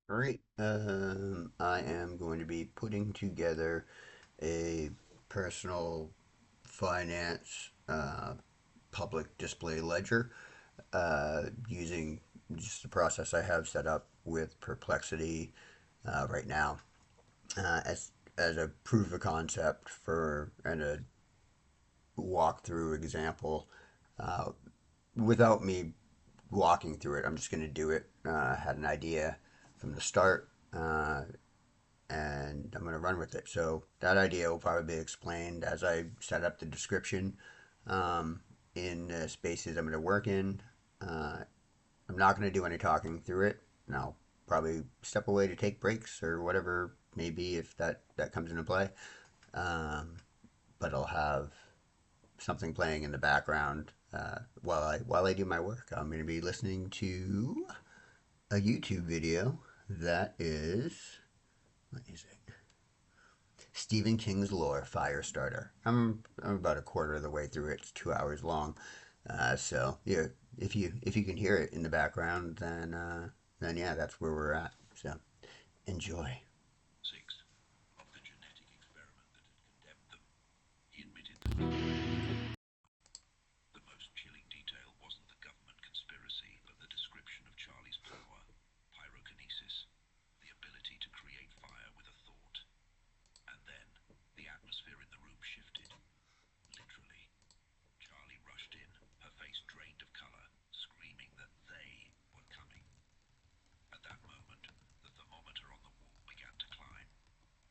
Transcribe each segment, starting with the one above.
Alright, I am going to be putting together a personal finance public display ledger using just the process I have set up with Perplexity right now as a proof of concept for and a walkthrough example uh, without me walking through it. I'm just going to do it. I had an idea from the start. And I'm going to run with it. So that idea will probably be explained as I set up the description um, in the spaces I'm going to work in. Uh, I'm not going to do any talking through it. And I'll probably step away to take breaks or whatever maybe if that comes into play. Um, but I'll have something playing in the background while I do my work. I'm going to be listening to a YouTube video that is, what is it? Stephen King's Lore Firestarter. I'm about a quarter of the way through it. It's 2 hours long. So yeah, if you can hear it in the background, then yeah, that's where we're at. So enjoy. Six, of the genetic experiment that had condemned them, he admitted that the most chilling detail wasn't the government conspiracy, but the description of Charlie's power, pyrokinesis, the ability to create fire with a thought. And then, the atmosphere in the room shifted. Literally. Charlie rushed in, her face drained of color, screaming that they were coming. At that moment, the thermometer on the wall began to climb.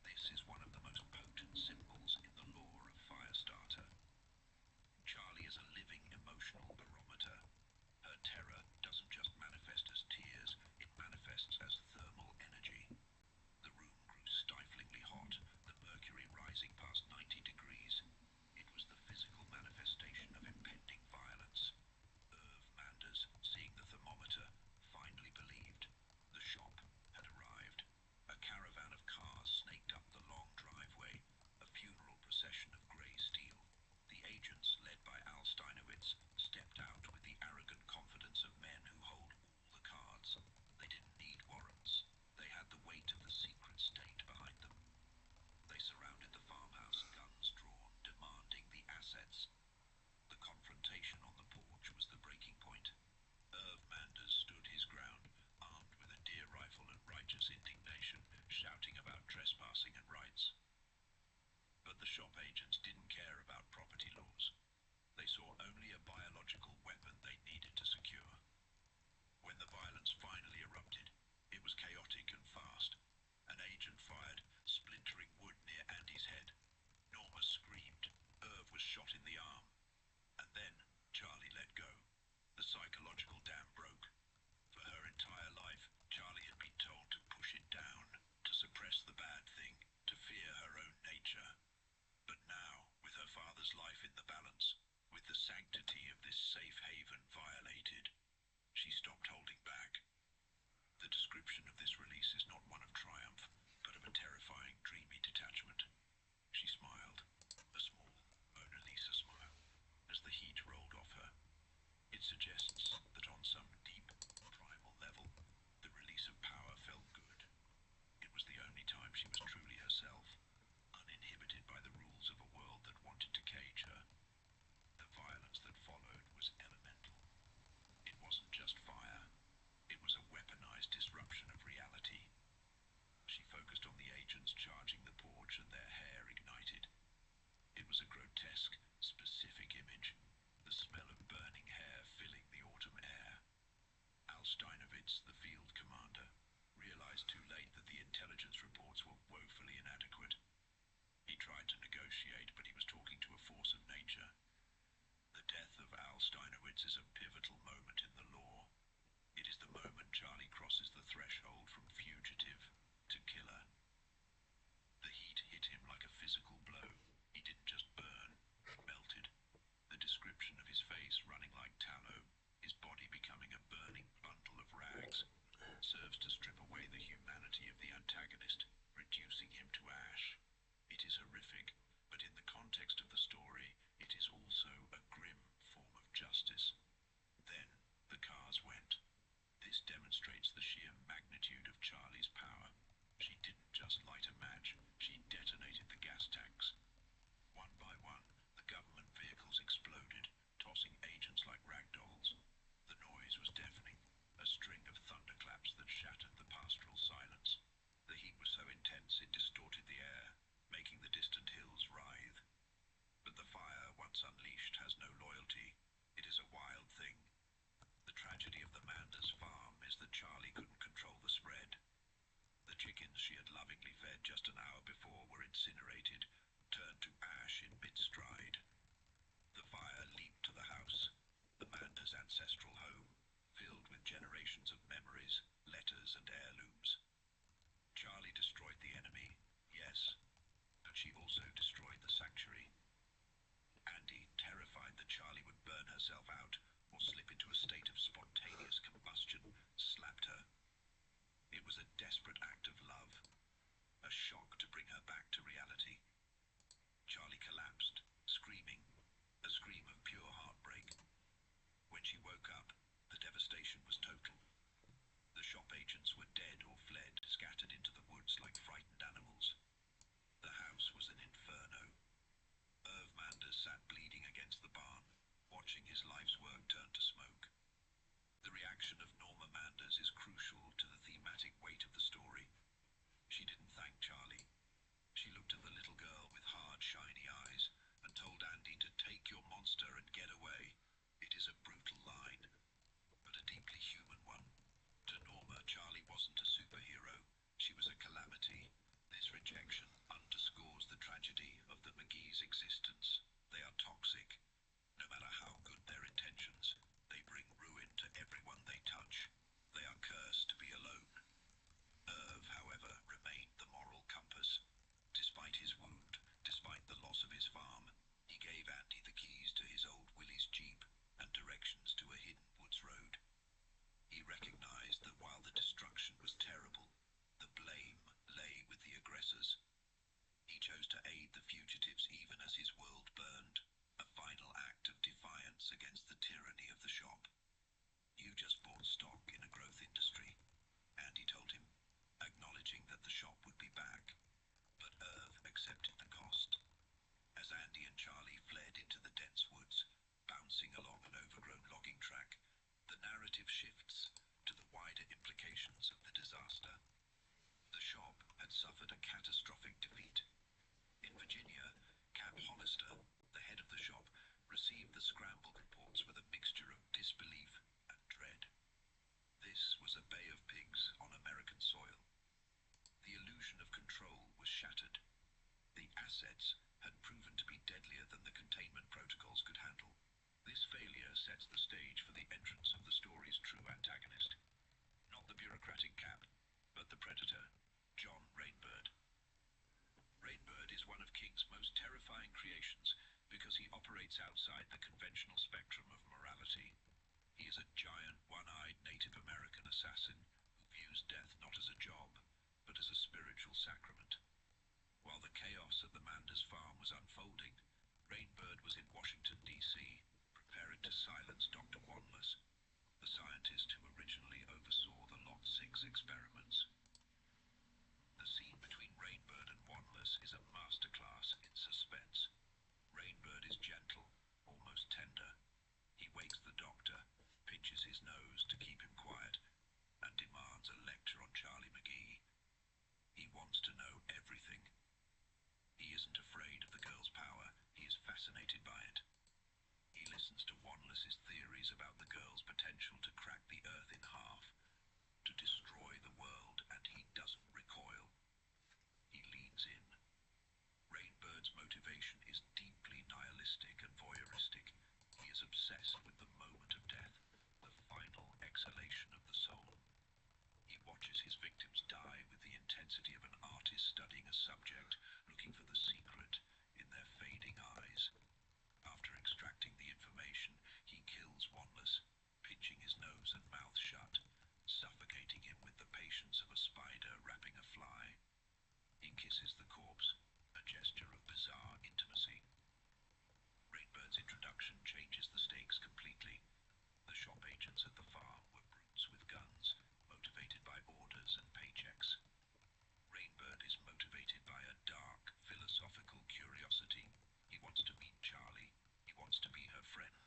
This is one of the most potent symbols in the lore of Firestarter. Charlie is a living emotional barometer. Her terror doesn't just manifest as tears, it manifests as thermal energy. The room grew stiflingly hot, the mercury rising past 90 degrees. It was the physical manifestation of impending violence. Irv Manders, seeing the thermometer, finally believed. The shop had arrived. A caravan of cars snaked up the long driveway, a funeral procession of grey steel. The agents, led by Al Steinowitz, stepped out with the arrogant confidence of men who hold all the cards. They didn't need warrants. They had the weight of the secret state behind them. They surrounded the farmhouse, guns drawn, demanding the assets. The confrontation on the porch was the breaking point. Irv Manders stood his ground, armed with a deer rifle and righteous indignation, shouting about trespassing and rights. But the shop agents didn't care about property laws. They saw only a biological weapon they needed to secure. When the violence finally erupted, it was chaotic and fast. An agent fired, splintering wood near Andy's head. Norma screamed. Irv was shot in the arm. And then Charlie let go. The psychological dam broke. For her entire life, Charlie had been told to push it down, to suppress the bad thing, to fear her own nature. But now, with her father's life in the balance, with the sanctity of this safe haven violated, she stopped holding back. The description of this release is not one of triumph, but of a terrifying, dreamy detachment. She smiled, a small Mona Lisa smile, as the heat rolled off her. It suggests that on some deep, primal level, the release of power felt good. It was the only time she was truly herself, uninhibited by the rules of a world that wanted to cage her. The violence that followed was elemental. It wasn't just fire. It was a weaponized disruption of reality. She focused on the agents charging the porch and their hair ignited. It was a grotesque, specific image, the smell of burning hair filling the autumn air. Al Steinowitz, the field commander, realized too late that the intelligence reports were woefully inadequate. He tried to negotiate, but he was talking to a force of nature. The death of Al Steinowitz is a pivotal moment in the lore. It is the moment Charlie crosses the threshold from fugitive to killer. The heat hit him like a physical blow. He didn't just burn, he melted. The description of his face running like tallow, his body becoming a burning bundle of rags, serves to strip away the humanity of the antagonist, reducing him to ash. It is horrific, but in the context of the story, it is also a grim form of justice. she woke up, the devastation was total. The shop agents were dead or fled, scattered into the woods like frightened animals. The house was an inferno. Irv Manders sat bleeding against the barn, watching his life's work turn to smoke. The reaction of Norma Manders is crucial to the thematic weight of the story. She didn't thank Charlie. She looked at the little girl with hard, shiny eyes and told Andy to take your monster and get away. It is a brutal line, but a deeply human one. To Norma, Charlie wasn't a superhero. She was a calamity. This rejection underscores the tragedy of the McGee's existence. They are toxic. No matter how good their intentions, they bring ruin to everyone they touch. They are cursed to be alone. Irv, however, remained the moral compass. Despite his wound, despite the loss of his farm, he gave Andy the keys to his old Willie's Jeep and directions to a hidden woods road. He recognized that while the destruction was terrible, the blame lay with the aggressors. He chose to aid the fugitives even as his world burned, a final act of defiance against the tyranny of the shop. You just bought stock in a growth industry, Andy told him, acknowledging that the shop would be back. But Irv accepted the cost. As Andy and Charlie fled into the dense woods, bouncing along an overgrown logging track, the narrative shifts to the wider implications of the disaster. The shop had suffered a catastrophic defeat. In Virginia, Cap Hollister, the head of the shop, received the scrambled reports with a mixture of disbelief and dread. This was a Bay of Pigs on American soil. The illusion of control was shattered. The assets had proven to be deadlier than the containment protocols could handle. This failure sets the stage for the entrance of the story's true antagonist. Not the bureaucratic Cap, but the predator, John Rainbird. Rainbird is one of King's most terrifying creations because he operates outside the conventional spectrum of morality. He is a giant, one-eyed Native American assassin who views death not as a job, but as a spiritual sacrament. While the chaos at the Manders farm was unfolding, Rainbird was in Washington, D.C., preparing to silence Dr. Wanless, the scientist who originally oversaw the Lot 6 experiments. The scene between Rainbird and Wanless is a masterclass in suspense. Rainbird is gentle, almost tender. He wakes the doctor, pinches his nose to keep him quiet, and demands a lecture on Charlie McGee. He wants to know everything. He isn't afraid of the girl's power, he is fascinated by it. He listens to Wanless's theories about the girl's potential to crack the earth in half, to destroy the world, and he doesn't recoil. He leans in. Rainbird's motivation is deeply nihilistic and voyeuristic. He is obsessed with the moment of death, the final exhalation of the soul. He watches his victims die with the intensity of an artist studying a subject, looking for the secret in their fading eyes. After extracting the information, he kills Wanless, pinching his nose and mouth shut, suffocating him with the patience of a spider wrapping a fly. He kisses the corpse, a gesture of bizarre intimacy. Rainbird's introduction changes the stakes completely. The shop agents at the farm were brutes with guns, motivated by orders and paychecks. Rainbird is motivated by a dark, philosophical curiosity. He wants to meet Charlie. He wants to be her friend.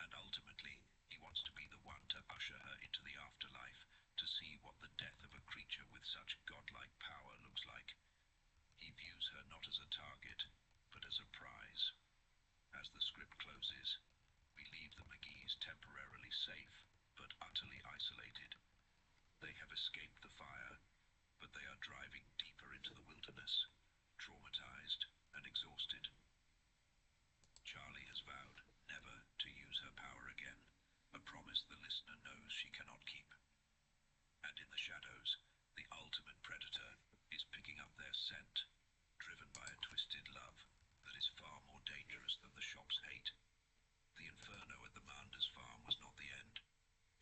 And ultimately, he wants to be the one to usher her into the afterlife, to see what the death of a creature with such godlike power looks like. He views her not as a target, but as a prize. As the script closes, we leave the McGees temporarily safe, but utterly isolated. They have escaped the fire, but they are driving deeper into the wilderness, traumatized and exhausted. Charlie has vowed never to use her power again, a promise the listener knows she cannot keep. And in the shadows, the ultimate predator is picking up their scent, driven by a twisted love that is far more dangerous than the shop's hate. The inferno at the Manders farm was not the end.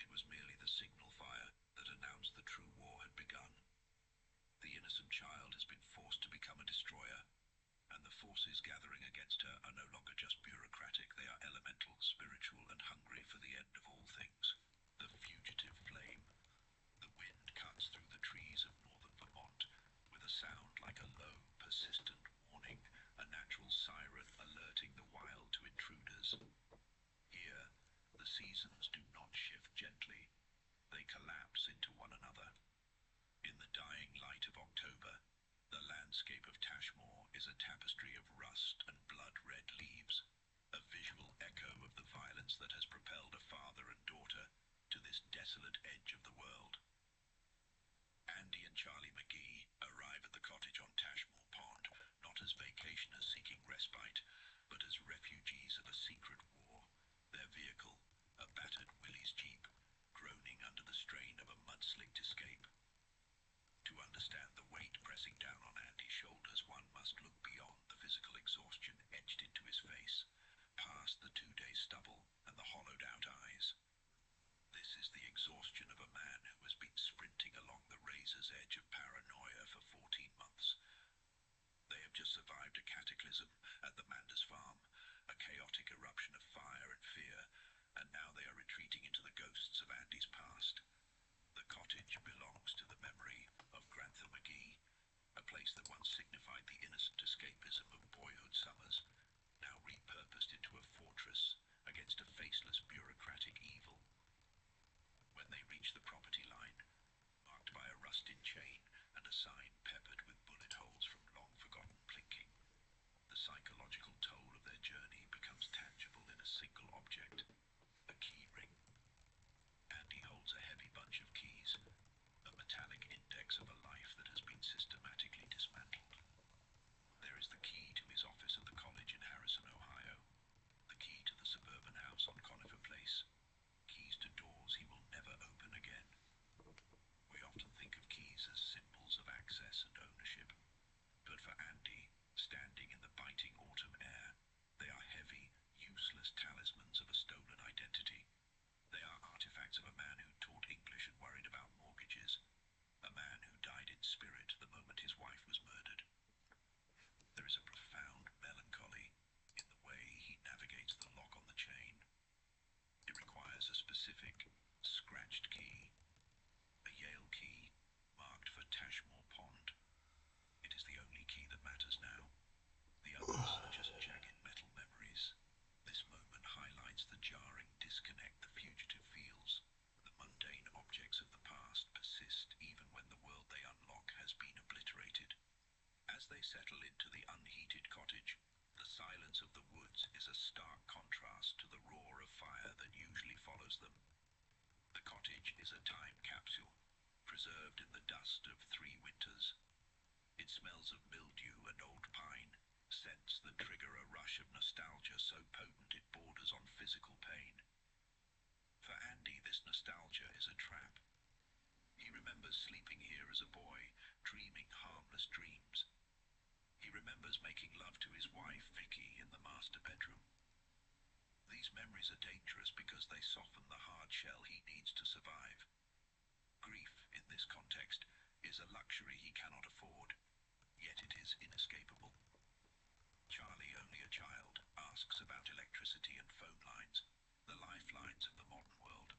It was merely the signal fire that announced the true war had begun. The innocent child has been forced to become a destroyer, and the forces gathering against her are no longer just bureaucratic, They are elemental, spiritual, and hungry for the end of all things. The fugitive flame. The wind cuts through the trees of northern Vermont with a sound like a low, persistent warning, a natural siren alerting the wild to intruders. Here, the seasons do not shift gently. They collapse into one another. In the dying light of October, the landscape of Tashmore is a tapestry of rust and blood-red leaves, a visual echo of the violence that has propelled a father and daughter to this desolate edge of the world. Andy and Charlie McGee arrive at the cottage on Tashmore Pond, not as vacationers seeking respite, but as refugees of a secret war. Their vehicle, a battered Willys Jeep, groaning under the strain of a mud-slicked escape. To understand the weight pressing down on Andy's shoulders, one must look beyond the physical exhaustion etched into his face, past the 2-day stubble and the hollowed-out eyes. This is the exhaustion of a man who has been sprinting along the razor's edge of paranoia for 14 months. They have just survived a cataclysm at the Manders farm, a chaotic eruption of fire and fear, and now they are retreating into the ghosts of Andy's past. The cottage belongs to the memory of Grantham McGee, a place that once signified the innocent escapism of boyhood summers, now repurposed into a fortress against a faceless bureaucratic evil. When they reach the property line, marked by a rusted chain and a sign peppered with bullet holes from long-forgotten plinking, the psychological toll of their journey becomes tangible in a single object, a key ring. Andy holds a heavy bunch of keys, a metallic index of a life that has been systematically dismantled. There is the key to his office at the college in Harrison, Ohio, the key to the suburban house on Conifer Place, keys to doors he will never open again. We often think of keys as symbols of access and ownership, but for Andy, standing in the biting autumn air, they are heavy, useless talismans of a stolen identity. They are artifacts of a man who taught English and worried about mortgages, a man who died in spirit the moment his wife was murdered. There is a profound melancholy in the way he navigates the lock on the chain. It requires a specific, scratched key, a Yale key marked for Tashmore Pond. It is the only key that matters now. The others are just jagged metal memories. This moment highlights the jarring disconnect the fugitive feels. The mundane objects of the past persist even when the world they unlock has been obliterated. As they settle into the unheated cottage, the silence of the woods is a stark contrast to the roar of fire that usually follows them. The cottage is a time capsule, preserved in the dust of 3 winters. It smells of mildew and old pine, scents that trigger a rush of nostalgia so potent it borders on physical pain. For Andy, this nostalgia is a trap. He remembers sleeping here as a boy, dreaming harmless dreams. He remembers making love to his wife, Vicky, in the master bedroom. These memories are dangerous because they soften the hard shell he needs to survive. Grief, in this context, is a luxury he cannot afford, yet it is inescapable. Charlie, only a child, asks about electricity and phone lines, the lifelines of the modern world.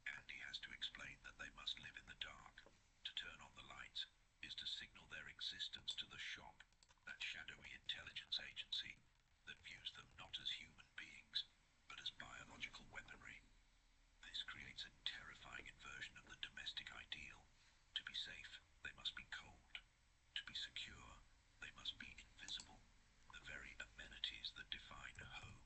Andy has to explain that they must live in the dark. To turn on the lights is to signal their existence to the shop, that shadowy intelligence agency that views them not as human beings, but as biological weaponry. This creates a terrifying inversion of the domestic ideal. To be safe, they must be cold. To be secure, they must be invisible. The very amenities that define a home.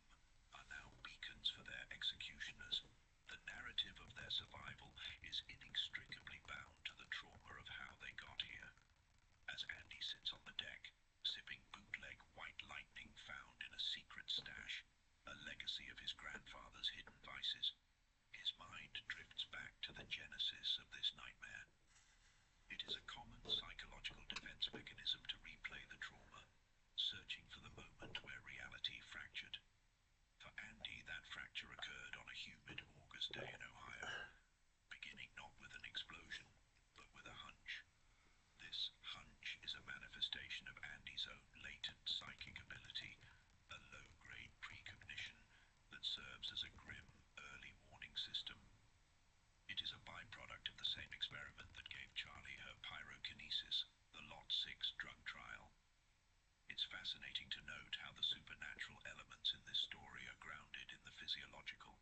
fascinating to note how the supernatural elements in this story are grounded in the physiological.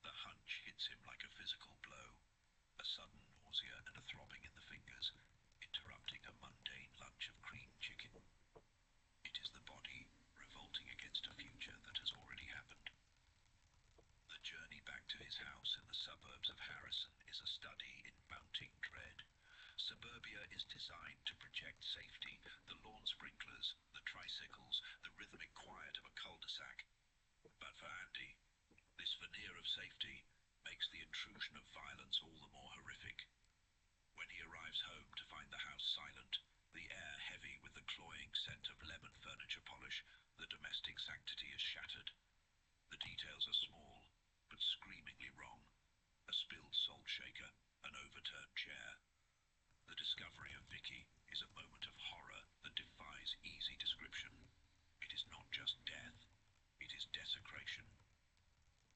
The hunch hits him like a physical blow, a sudden nausea and a throbbing in the fingers, interrupting a mundane lunch of creamed chicken. It is the body revolting against a future that has already happened. The journey back to his house in the suburbs of Harrison is a study in mounting dread. Suburbia is designed to project safety, the lawn sprinklers, the tricycles, the rhythmic quiet of a cul-de-sac. But for Andy, this veneer of safety makes the intrusion of violence all the more horrific. When he arrives home to find the house silent, the air heavy with the cloying scent of lemon furniture polish, the domestic sanctity is shattered. The details are small, but screamingly wrong. A spilled salt shaker, an overturned chair. The discovery of Vicky is a moment of horror that defies easy description. It is not just death, it is desecration.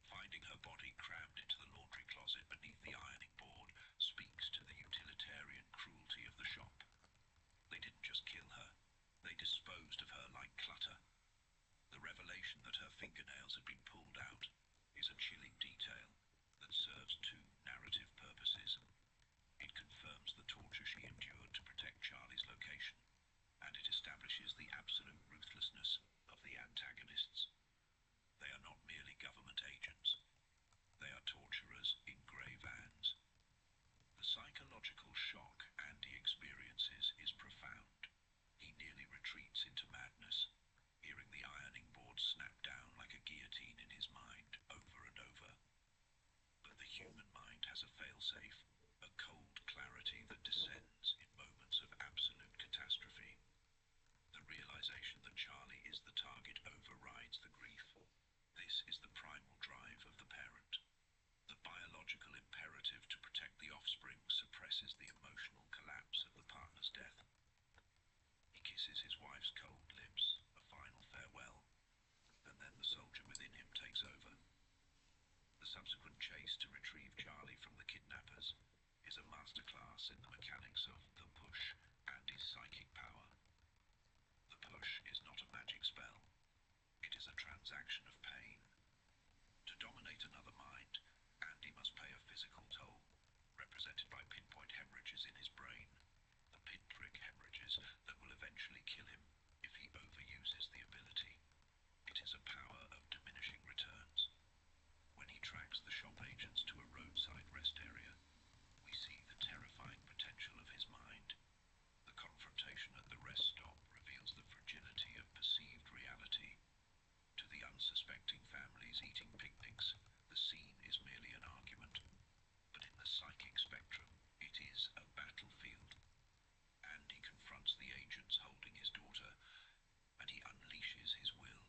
Finding her body crammed into the laundry closet beneath the ironing board speaks to the utilitarian cruelty of the shop. They didn't just kill her, they disposed of her like clutter. The revelation that her fingernails had been pulled out is a chilling detail that serves two narrative purposes. It confirms the torture she endured to protect Charlie's location, and it establishes the absolute ruthlessness of the antagonists. They are not merely government agents. They are torturers in grey vans. The psychological shock Andy experiences is profound. He nearly retreats into madness, hearing the ironing board snap down like a guillotine in his mind over and over. But the human mind has a failsafe, a cold clarity that descends in moments of absolute catastrophe. The realization that Charlie is the target overrides the grief. This is the primal drive of the parent. The biological imperative to protect the offspring suppresses the emotional collapse of the partner's death. He kisses his wife's cold lips, a final farewell, and then the soldier within him takes over. The subsequent chase to retrieve Charlie from the kidnappers is a masterclass in the mechanics of the push and his psychic power. The push is not a magic spell. It is a transaction of pain. To dominate another mind, Andy must pay a physical toll, represented by pinpoint hemorrhages in his brain, the pinprick hemorrhages that will eventually kill him if he overuses the ability. It is a power of diminishing returns. When he tracks the shop agents to a roadside rest area, we see the terrifying potential of his mind. The confrontation at the rest stop reveals the fragility of perceived reality. To the unsuspecting families eating picnics, the scene is merely an argument. But in the psychic spectrum, it is a battlefield. Andy confronts the agents holding his daughter, and he unleashes his will.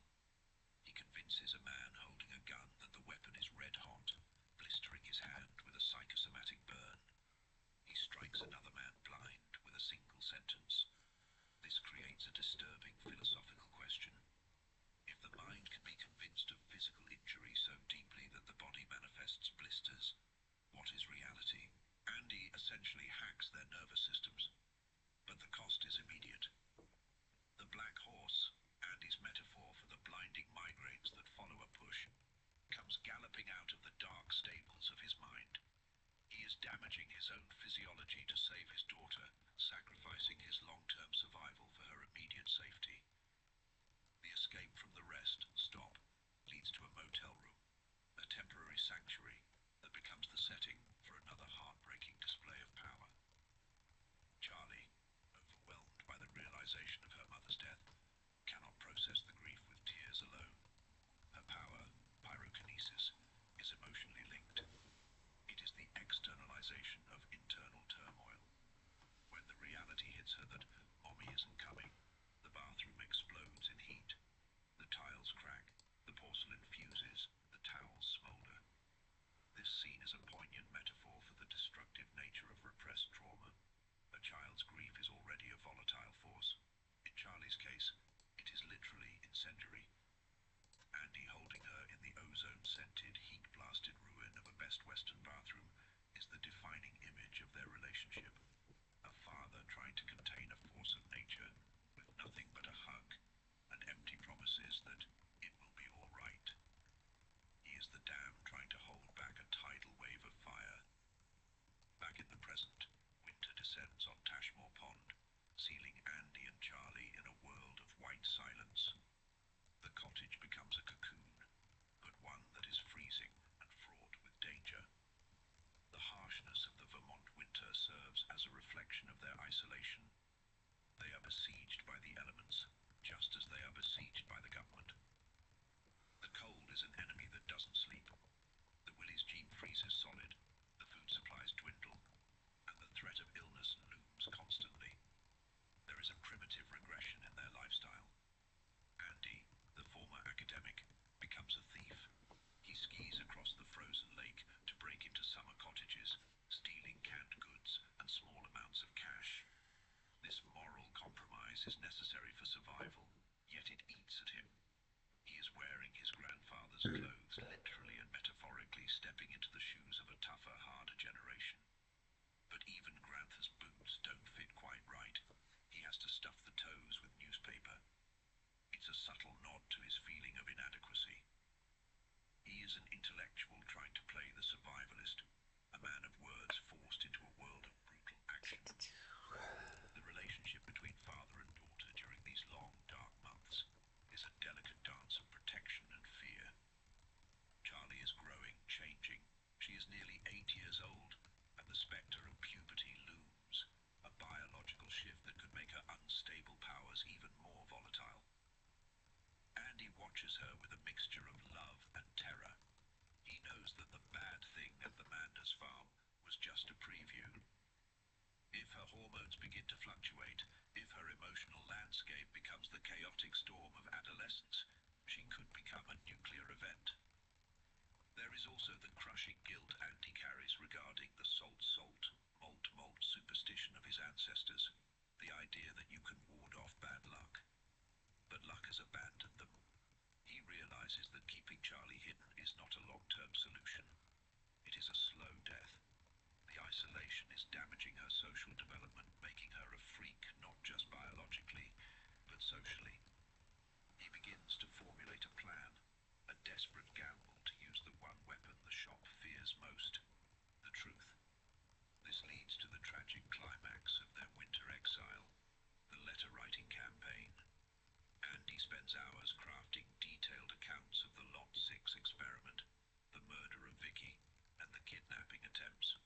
He convinces a man holding a gun that the weapon is red hot, blistering his hand with a psychosomatic burn. He strikes another man blind with a single sentence. This creates a disturbing philosophical question. If the mind can be convinced of physical injury so deeply that the body manifests blisters, what is reality? Andy essentially hacks their nervous systems, but the cost is immediate. The black horse, Andy's metaphor for the blinding migraines that follow a push, comes galloping out of the dark stables of his mind. He is damaging his own physiology to save his daughter, sacrificing his long-term survival for her immediate safety. The escape from the rest stop leads to a motel room, a temporary sanctuary that becomes the setting for another heartbreaking display of power. Charlie, overwhelmed by the realization of her mother's death, cannot process the grief with tears alone. Her power, pyrokinesis, is emotionally linked. It is the externalization of internal turmoil. When the reality hits her that mommy isn't coming, the bathroom explodes in heat. The tiles crack, the porcelain fuses, the towels smolder. This scene is a poignant metaphor for the destructive nature of repressed trauma. A child's grief is already a volatile force. In Charlie's case, it is literally incendiary. Andy holding her in the ozone-scented, heat-blasted ruin of a Best Western bathroom is the defining image of their relationship. A father trying to contain a force of nature with nothing but a hug. hormones begin to fluctuate, if her emotional landscape becomes the chaotic storm of adolescence, she could become a nuclear event. There is also the crushing guilt Andy carries regarding the salt, malt superstition of his ancestors, the idea that you can ward off bad luck. But luck has abandoned them. He realizes that keeping Charlie hidden is not a long-term solution. It is a slow death. The isolation is damaging her social development, making her a freak not just biologically, but socially. He begins to formulate a plan, a desperate gamble to use the one weapon the shop fears most, the truth. This leads to the tragic climax of their winter exile, the letter-writing campaign. Andy spends hours crafting detailed accounts of the Lot 6 experiment, the murder of Vicky, and the kidnapping attempts.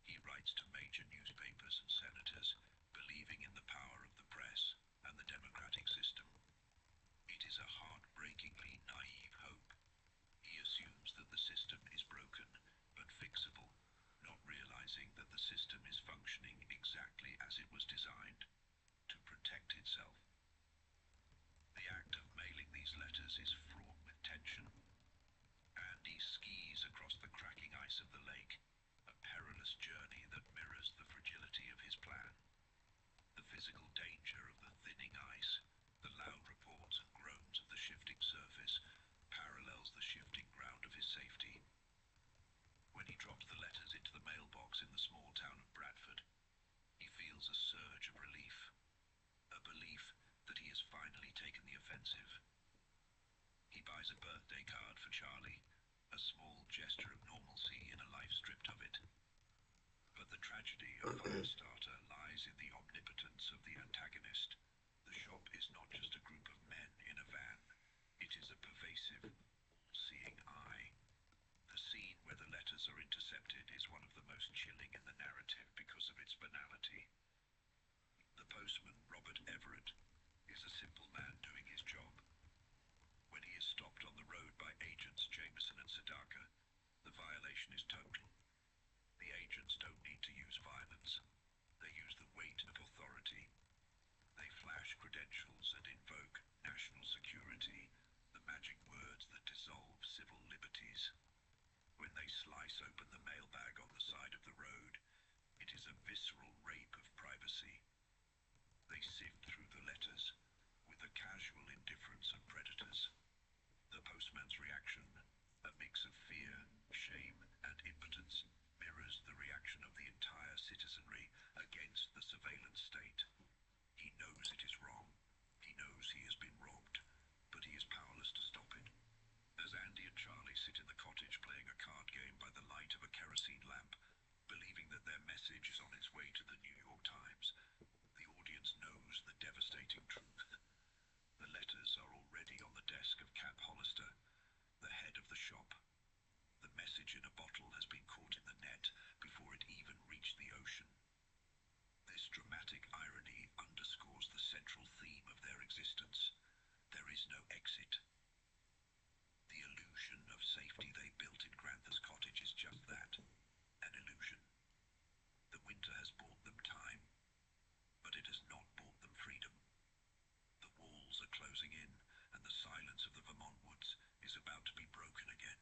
He writes to major newspapers and senators, believing in the power of the press and the democratic system. It is a heartbreakingly naive hope. He assumes that the system is broken, but fixable, not realizing that the system is functioning exactly as it was designed, to protect itself. The act of mailing these letters is fraught with tension. Andy skis across the cracking ice of the lake, a perilous journey that mirrors the fragility of his plan. The physical danger of the thinning ice, the loud reports and groans of the shifting surface, parallels the shifting ground of his safety. When he drops the letters into the mailbox in the small town of Bradford, he feels a surge of relief, a belief that he has finally taken the offensive. He buys a birthday card for Charlie, a small gesture of normalcy in a life stripped of it. But the tragedy of Firestarter lies in the omnipotence of the antagonist. The shop is not just a group of men in a van. It is a pervasive, all-seeing eye. The scene where the letters are intercepted is one of the most chilling in the narrative because of its banality. The postman, Robert Everett, is a simple man doing his job. When he is stopped on the road by agents Jameson and Sadaka, the violation is total. The agents don't need to use violence. They use the weight of authority. They flash credentials and invoke national security, the magic words that dissolve civil liberties. When they slice open the mailbag on the side of the road, it is a visceral rape of privacy. They sift through the letters with the casual indifference of predators. The postman's reaction, a mix of fear, shame, and impotence, mirrors the reaction of the entire citizenry against the surveillance state. He knows it is wrong. He knows he has been robbed, but he is powerless to stop it. As Andy and Charlie sit in the cottage playing a card game by the light of a kerosene lamp, believing that their message is on its way to the New York Times, the audience knows the devastating truth. The letters are already on the desk of Cap Hollister, the head of the shop. The message in a bottle has been caught in the net before it even reached the ocean. This dramatic irony underscores the central theme of their existence. There is no exit. The illusion of safety they built in Grantha's cottage is just that, an illusion. The winter has bought them time, but it has not bought them freedom. The walls are closing in, and the silence of the Vermont woods is about to be broken again.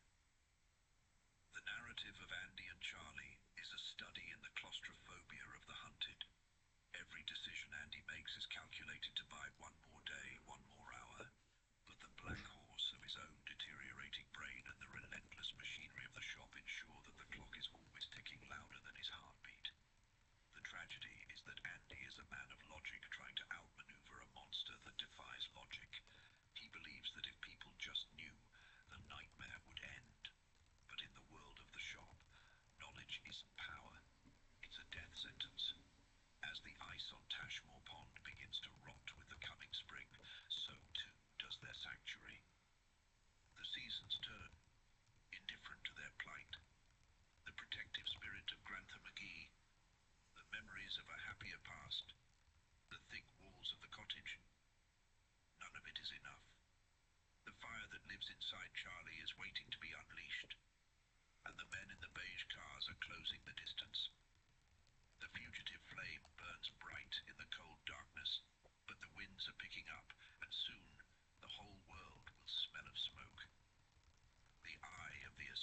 The narrative of Andy and Charlie is a study in the claustrophobia of the hunted. Every decision Andy makes is calculated to buy one more day, one more hour. But the black horse of his own deteriorating brain and the relentless machinery of the shop ensure that the clock is always ticking louder than his heartbeat. The tragedy is that Andy is a man of logic trying to outmaneuver a monster that defies logic. He believes that if people just knew, the nightmare would end. But in the world of the shop, knowledge isn't power. It's a death sentence. As the ice on Tashmore Pond begins to rot with the coming spring, so too does their sanctuary. The seasons turn, indifferent to their plight. The protective spirit of Grantha McGee, the memories of a happier past, the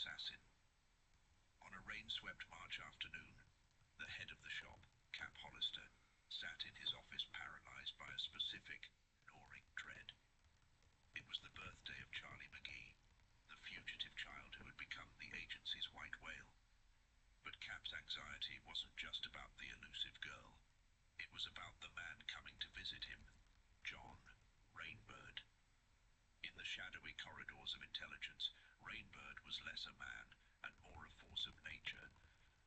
assassin. On a rain-swept March afternoon, the head of the shop, Cap Hollister, sat in his office paralyzed by a specific, gnawing dread. It was the birthday of Charlie McGee, the fugitive child who had become the agency's white whale. But Cap's anxiety wasn't just about the elusive girl. It was about the man coming to visit him, John Rainbird. In the shadowy corridors of intelligence, Rainbird was less a man and more a force of nature,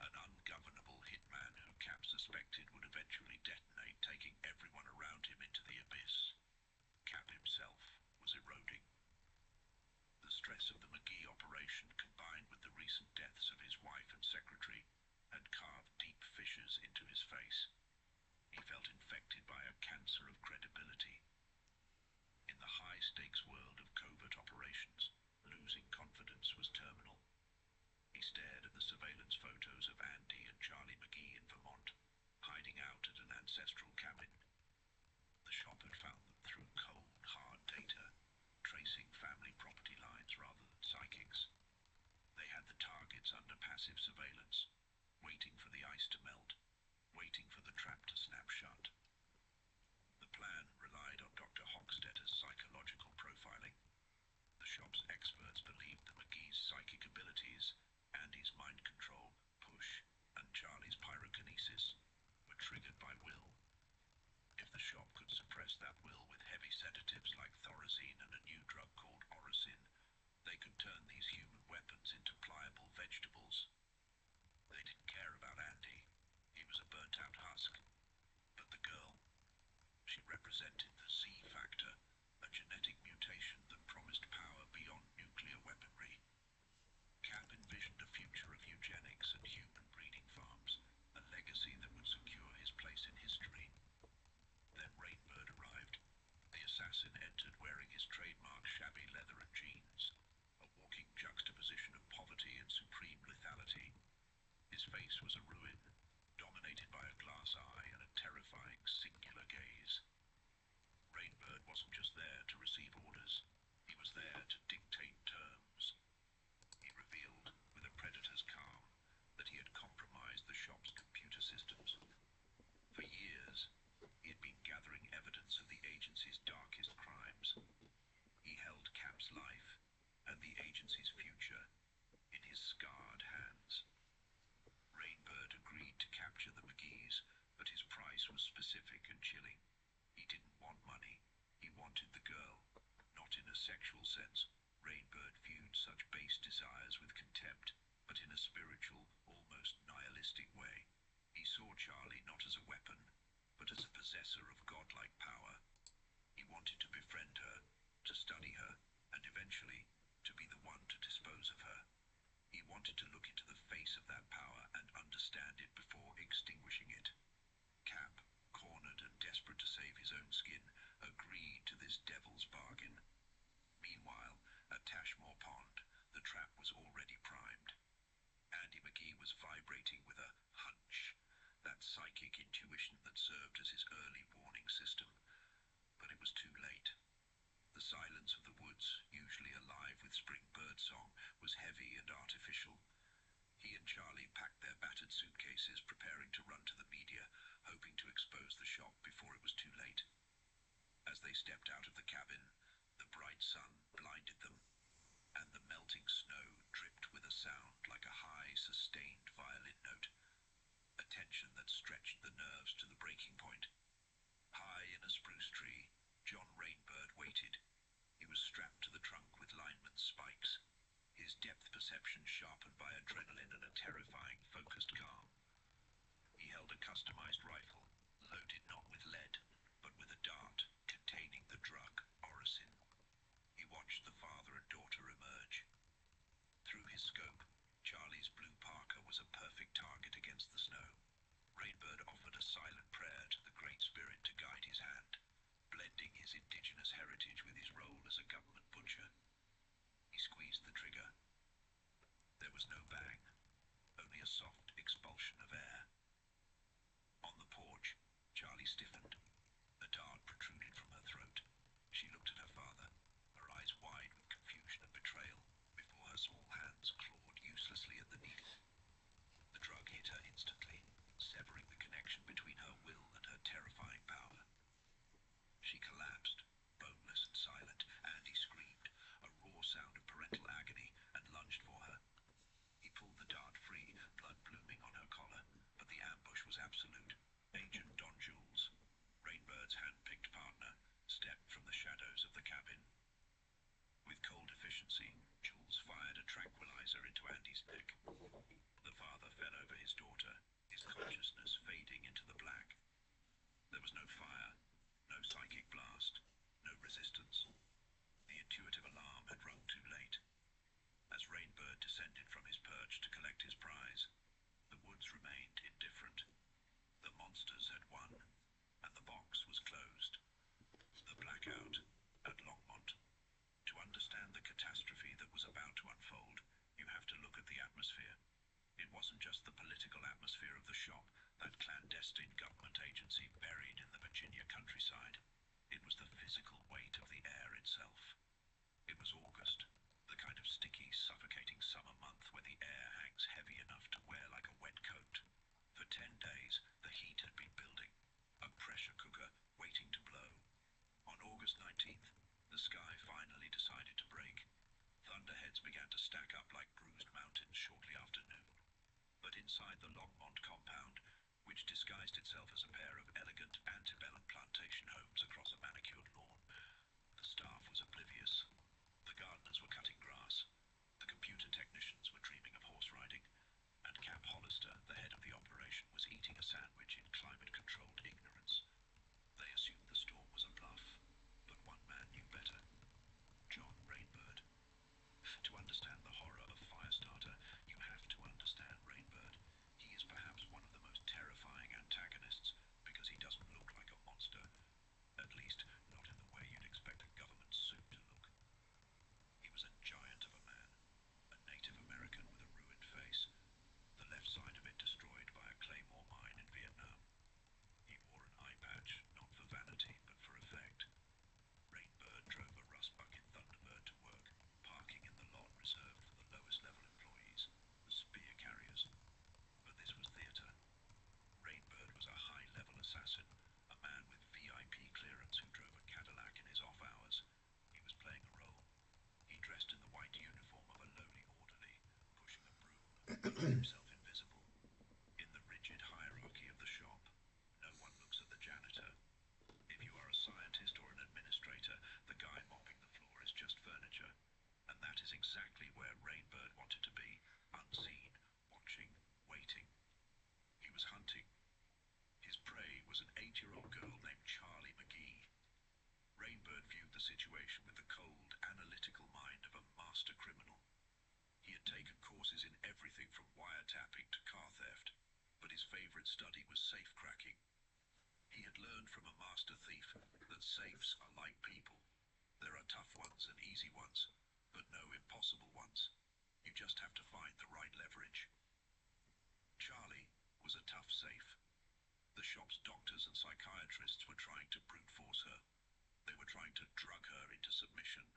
an ungovernable hitman who Cap suspected would eventually detonate, taking everyone around him into the abyss. Cap himself was eroding. The stress of the McGee operation, combined with the recent deaths of his wife and secretary, had carved deep fissures into his face. He felt infected by a cancer of credibility. In the high-stakes world of covert operations, losing confidence was terminal. He stared at the surveillance photos of Andy and Charlie McGee in Vermont, hiding out at an ancestral cabin. The shop had found them through cold, hard data, tracing family property lines rather than psychics. They had the targets under passive surveillance, waiting for the ice to melt, waiting for the trap to snap shut. The plan relied on Dr. Hochstetter's psychological profiling. The shop's experts believed that McGee's psychic abilities, Andy's mind control, push, and Charlie's pyrokinesis were triggered by will. If the shop could suppress that will with heavy sedatives like thorazine and a new drug called orosin, they could turn these human weapons into pliable vegetables. They didn't care about Andy. He was a burnt-out husk. But the girl, she represented the Z factor, a genetic mutation that promised power beyond nuclear weaponry. Cap envisioned a future of eugenics and human breeding farms, a legacy that would secure his place in history. Then Rainbird arrived. The assassin entered wearing his trademark shabby leather and jeans, a walking juxtaposition of poverty and supreme lethality. His face was a ruin, dominated by a glass eye and a terrifying singular gaze. Rainbird wasn't just there to receive orders. He was there to dictate terms. He revealed, with a predator's calm, that he had compromised the shop's computer systems. For years, he had been gathering evidence of the agency's darkest crimes. He held Cap's life and the agency's future in his scarred hands. Rainbird agreed to capture the McGees, but his price was specific and chilling. He didn't want money. He wanted the girl. Not in a sexual sense. Rainbird viewed such base desires with contempt, but in a spiritual, almost nihilistic way. He saw Charlie not as a weapon, but as a possessor of godlike power. He wanted to befriend her, to study her, and eventually to be the one to dispose of her. He wanted to look into the face of that power and understand it before extinguishing it. Cap, cornered and desperate to save his own skin, agreed to this devil's bargain. Meanwhile, at Tashmore Pond, the trap was already primed. Andy McGee was vibrating with a hunch, that psychic intuition that served as his early warning system. But it was too late. The silence of the woods, usually alive with spring birdsong, was heavy and artificial. He and Charlie packed their battered suitcases, preparing to run to the media, hoping to expose the shop before it was too late. As they stepped out of the cabin, the bright sun blinded them, and the melting snow dripped with a sound like a high, sustained violin note, a tension that stretched the nerves to the breaking point. High in a spruce tree, John Rainbird waited. He was strapped to the trunk with lineman's spikes, his depth perception sharpened by adrenaline and a terrifying, focused calm. He held a customized rifle, loaded not with lead, but with a dart containing the drug orosin. He watched the father and daughter emerge. Through his scope, Charlie's blue parka was a perfect target against the snow. Rainbird offered a silent prayer to the Great Spirit to guide his hand, blending his indigenous heritage with his role as a government butcher. He squeezed the trigger. There was no bang, only a soft expulsion of air. On the porch, Charlie stiffened. The dart protruded from her throat. She looked at her father, her eyes wide with confusion and betrayal, before her small hands clawed was closed. The blackout at Longmont. To understand the catastrophe that was about to unfold, you have to look at the atmosphere. It wasn't just the political atmosphere of the shop, that clandestine government agency buried in the Virginia countryside. It was the physical weight of the air itself. It was August, the kind of sticky, suffocating summer month where the air hangs heavy enough to wear like a wet coat. For 10 days, the heat had been building, a pressure cooker waiting to blow. On August 19th, the sky finally decided to break. Thunderheads began to stack up like bruised mountains shortly after noon. But inside the Longmont compound, which disguised itself as a pair of elegant antebellum plantation homes across a manicured lawn, the staff was oblivious. The gardeners were cutting grass, the computer technicians were dreaming of horse riding, and Cap Hollister, the head of the operation, was eating a sandwich in climate-controlled ignorance. They assumed the storm was a bluff, but one man knew better. John Rainbird. To understand the horror of Firestarter, you have to understand Rainbird. He is perhaps one of the most terrifying antagonists because he doesn't look like a monster, at least not in the way you'd expect a government suit to look. He was a giant of a man, a Native American with a ruined face, the left side of it destroyed by a Claymore mine in Vietnam. He wore an eye patch, not for vanity, but for effect. Rainbird drove a rust bucket Thunderbird to work, parking in the lot reserved for the lowest level employees, the spear carriers. But this was theatre. Rainbird was a high-level assassin, a man with VIP clearance who drove a Cadillac in his off hours. He was playing a role. He dressed in the white uniform of a lowly orderly, pushing a broom, making himself invisible. In the rigid hierarchy of the shop, no one looks at the janitor. If you are a scientist or an administrator, the guy mopping the floor is just furniture. And that is exactly where Rainbird wanted to be, unseen, watching, waiting. He was hunting. His prey was an 8-year-old girl named Charlie McGee. Rainbird viewed the situation with the cold, analytical mind of a master criminal. He had taken courses in everything from wiretapping to car theft, but his favorite study was safe cracking. He had learned from a master thief that safes are like people. There are tough ones and easy ones, but no impossible ones. You just have to find the right leverage. Charlie was a tough safe. The shop's doctors and psychiatrists were trying to brute force her. They were trying to drug her into submission,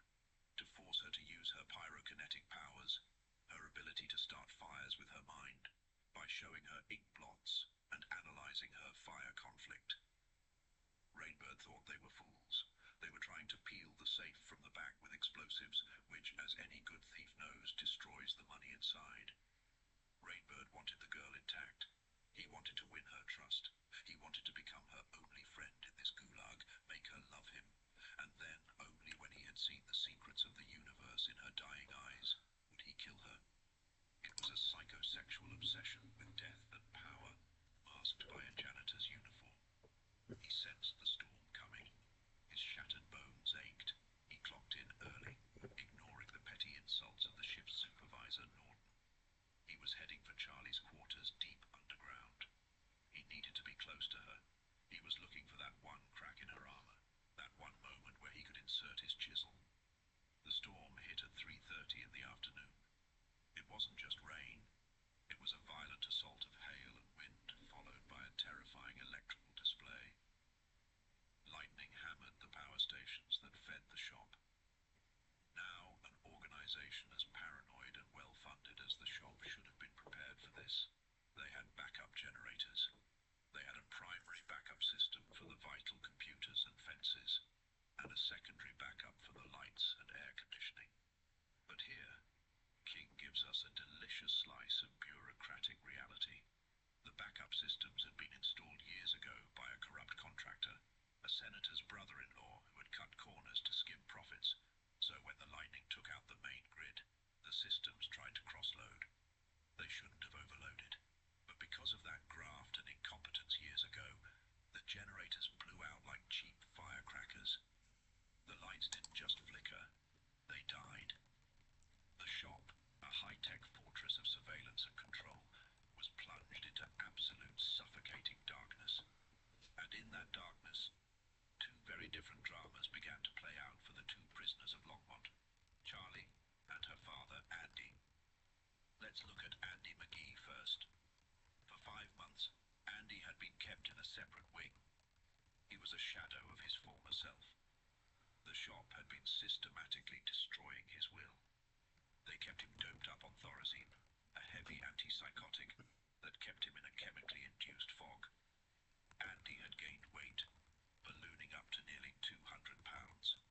to force her to use her pyrokinetic powers, her ability to start fires with her mind, by showing her ink blots and analyzing her fire conflict. Rainbird thought they were fools. They were trying to peel the safe from the back with explosives, which, as any good thief knows, destroys the money inside. Rainbird wanted the girl intact. He wanted to win her trust. He wanted to become her only friend in this gulag, make her love him. And then, only when he had seen the secrets of the universe in her dying eyes, would he kill her. It was a psychosexual obsession with death and power, masked by a janitor's uniform. He sensed the storm coming. His shattered bones ached. He clocked in early, ignoring the petty insults of the ship's supervisor, Norton. He was heading for Charlie's quarters deep underground. He needed to be close to her. He was looking for that one crack in her armor, that one moment where he could insert his chisel. The storm hit at 3:30 in the afternoon. It wasn't just rain. It was a violent assault of hail and wind, followed by a terrifying electrical display. Lightning hammered the power stations that fed the shop. Now, an organization as paranoid and well-funded as the shop should have been prepared for this. They had backup generators. They had a primary backup system for the vital computers and fences, and a secondary backup for the lights and air conditioning. But here, King gives us a delicious slice of bureaucratic reality. The backup systems had been installed years ago by a corrupt contractor, a senator's brother-in-law who had cut corners to skim profits, so when the lightning took out the main grid, Let's look at Andy McGee first. For 5 months, Andy had been kept in a separate wing. He was a shadow of his former self. The shop had been systematically destroying his will. They kept him doped up on Thorazine, a heavy antipsychotic that kept him in a chemically induced fog. Andy had gained weight, ballooning up to nearly 200 pounds.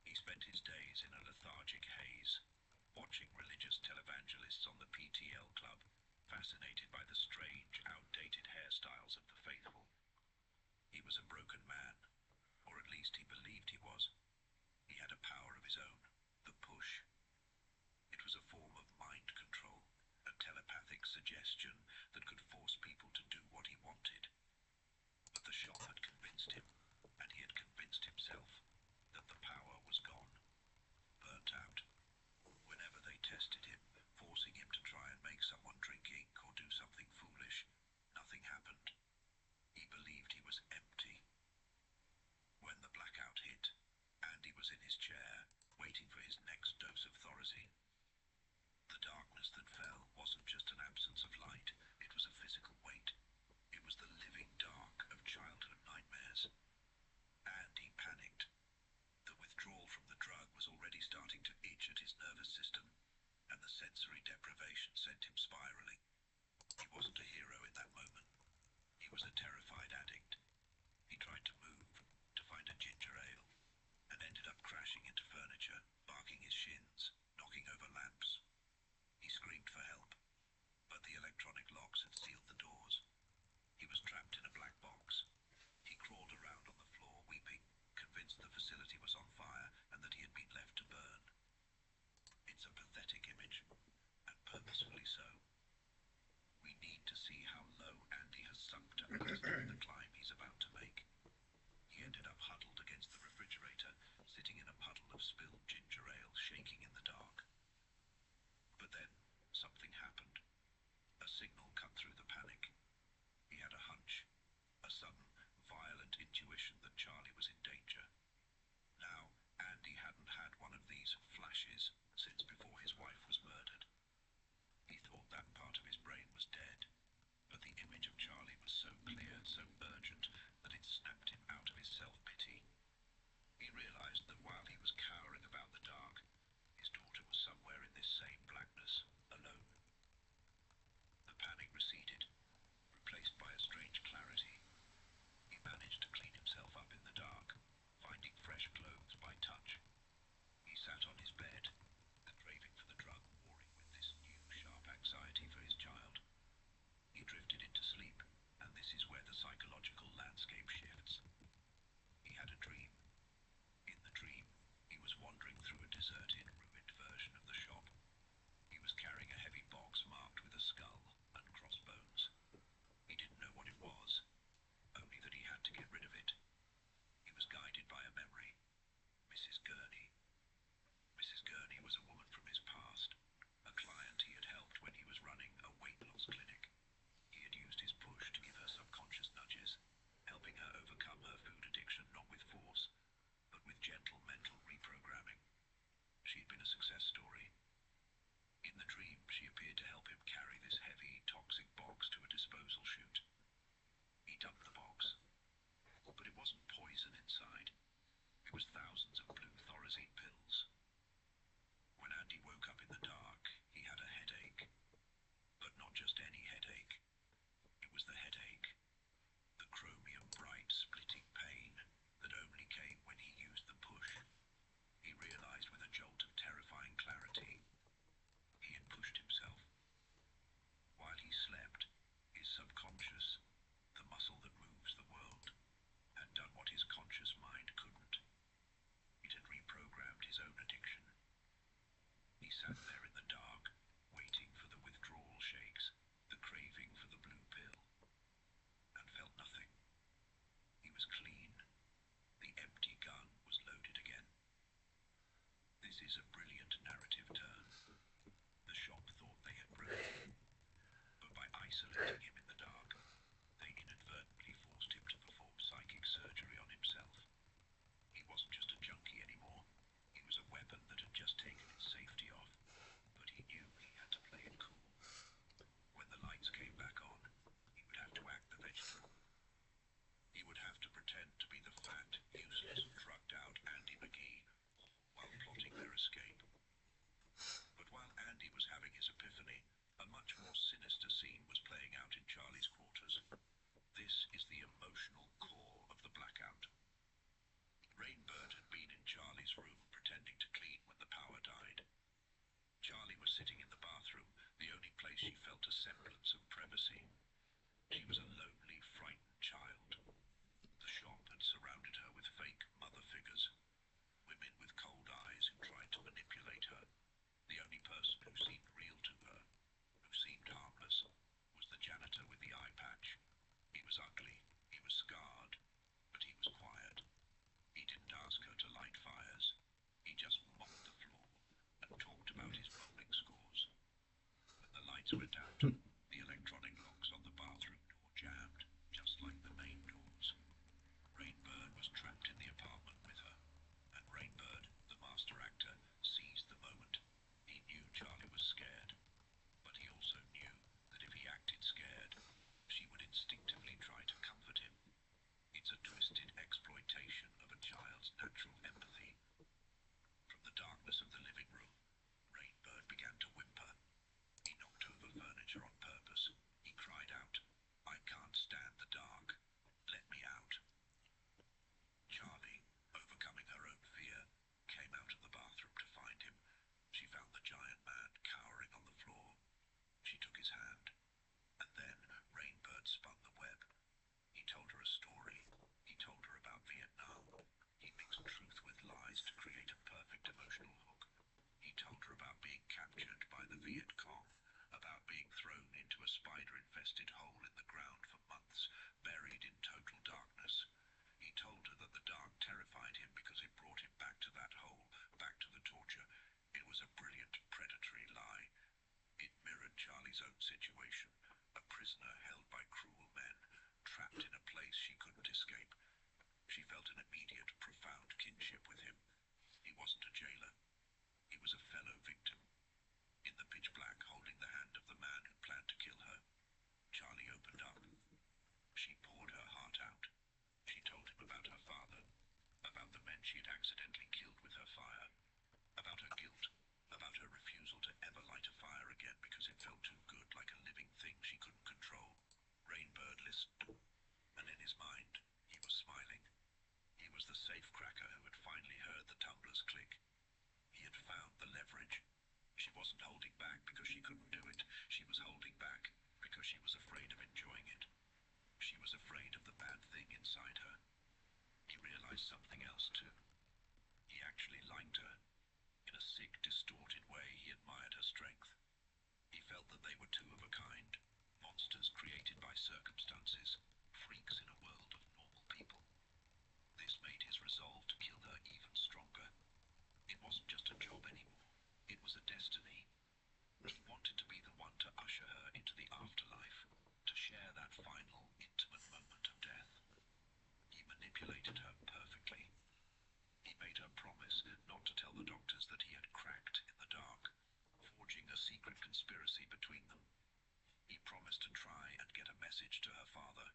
He spent his days in a lethargic haze, watching religious televangelists on the PTL club, fascinated by the strange, outdated hairstyles of the faithful. He was a broken man, or at least he believed he was. He had a power of his own, the push. It was a form of mind control, a telepathic suggestion that could force people to do what he wanted. But the shop had convinced him, and he had convinced himself, that the power was gone, burnt out. Whenever they tested him, forcing him to try and make someone drink ink or do something foolish, nothing happened. He believed he was empty. When the blackout hit, Andy was in his chair, waiting for his next dose of Thorazine. The darkness that fell wasn't just an absence of light, it was a physical weight. It was the living dark of childhood nightmares. Andy panicked. The withdrawal from the drug was already starting to itch at his nervous system, and the sensory deprivation sent him spiraling. He wasn't a hero in that moment. He was a terrified addict. He tried to move, to find a ginger ale, and ended up crashing into furniture, barking his shins, knocking over lamps. He screamed for help, but the electronic locks had sealed the doors. He was trapped in a black box. He crawled around on the floor, weeping, convinced the facility was on fire and that he had been left to burn. It's a pathetic image, and purposefully so. We need to see how low Andy has sunk to understand the climb he's about to make. He ended up huddled against the refrigerator, sitting in a puddle of spilled ginger ale, shaking in the dark. But then, something happened. A signal cut through the panic. He had a hunch, a sudden, violent intuition that Charlie was in danger. Now, Andy hadn't had one of these flashes since before his wife was murdered. He thought that part of his brain was dead, but the image of Charlie was so clear, so urgent, that it snapped him out of his self-pity. He realized that while he was cowering about the dark, his daughter was somewhere in this same blackness, alone. The panic receded, replaced by a strange clarity. He managed to clean himself up in the dark, finding fresh clothes by touch. He sat on his bed, the craving for the drug warring with this new, sharp anxiety for his child. He drifted into sleep, and this is where the psychological landscape shifts. He had a dream. In the dream, he was wandering through a deserted, ruined version of the shop. He was carrying a heavy box marked with a skull and crossbones. He didn't know what it was, only that he had to get rid of it. He was guided by a memory. Mrs. Gurney. Mrs. Gurney was a woman from his past, a client he had helped when he was running a weight loss clinic. He had used his push to give her subconscious nudges, helping her overcome her food addiction not with force, but with gentle mental reprogramming. She had been a success story. In the dream, she appeared to help him carry this heavy, toxic box to a disposal chute. He dumped the box, but it wasn't poison inside. It was thousands of blue Thorazine pills. When Andy woke up in the dark, he had a headache. But not just any headache. It was the headache. The chromium-bright, splitting pain that only came when he used the push. He realized with a jolt of terrifying clarity, he had pushed himself. While he slept, his subconscious, the muscle that moves the world, had done what his conscious mind couldn't. It had reprogrammed his much more sinister scene was playing out in Charlie's quarters. This is the emotional core of the blackout. Rainbird had been in Charlie's room pretending to clean when the power died. Charlie was sitting in the bathroom, the only place she felt a semblance of privacy. She was a lonely, frightened child. The shop had surrounded her with fake mother figures, women with cold eyes who tried to manipulate her. The only person who seemed real to her, who seemed harmless, was the janitor with the eye patch. He was ugly, he was scarred, but he was quiet. He didn't ask her to light fires. He just mopped the floor and talked about his bowling scores. When the lights went out, the electronic locks on the bathroom door jammed, just like the main doors. Rainbird was trapped in the apartment with her, and Rainbird, the master actor, seized the moment. He knew Charlie was scared, but he also knew that if he acted scared, she would instinctively try to comfort him. It's a twisted exploitation of a child's natural empathy. From the darkness of the living room, Rainbird began to whimper. He knocked over furniture on purpose. He cried out, "I can't stand the dark. Let me out." Charlie, overcoming her own fear, came out of the bathroom to find him. She found the giant man cowering on the floor. She took his hand, and then Rainbird spun the web. He told her a story. He told her about Vietnam. He mixed truth with lies to create a perfect emotional hook. He told her about being captured by the Viet Cong, about being thrown into a spider-infested hole in the ground for months, buried in total darkness. He told her that the dark terrified him because it brought him back to that hole, back to the torture. It was a brilliant, predatory lie. It mirrored Charlie's own situation, a prisoner held by cruel men, trapped in a place she couldn't escape. She felt an immediate, profound kinship with him. He wasn't a jailer. He was a fellow victim. In the pitch black, holding the hand of the man who planned to kill her, Charlie opened up. She poured her heart out. She told him about her father, about the men she had accidentally killed with her fire, about her guilt, about her refusal to ever light a fire again because it felt too good, like a living thing she couldn't control. Rainbird listened, and in his mind, he was smiling. He was the safecracker who had finally heard the tumblers click. He had found the leverage. She wasn't holding back because she couldn't do it. She was holding back because she was afraid of enjoying it. She was afraid of the bad thing inside her. He realized something else too. He actually liked her. In a sick, distorted way, he admired her strength. He felt that they were two of a kind, monsters created by circumstances, freaks in a world of normal people. This made his resolve to kill her even stronger. It wasn't just a job anymore. It was a destiny. He wanted to be the one to usher her into the afterlife, to share that final, intimate moment of death. He manipulated her perfectly. He made her promise not to tell the doctors that he had cracked in the dark, forging a secret conspiracy between them. He promised to try and get a message to her father.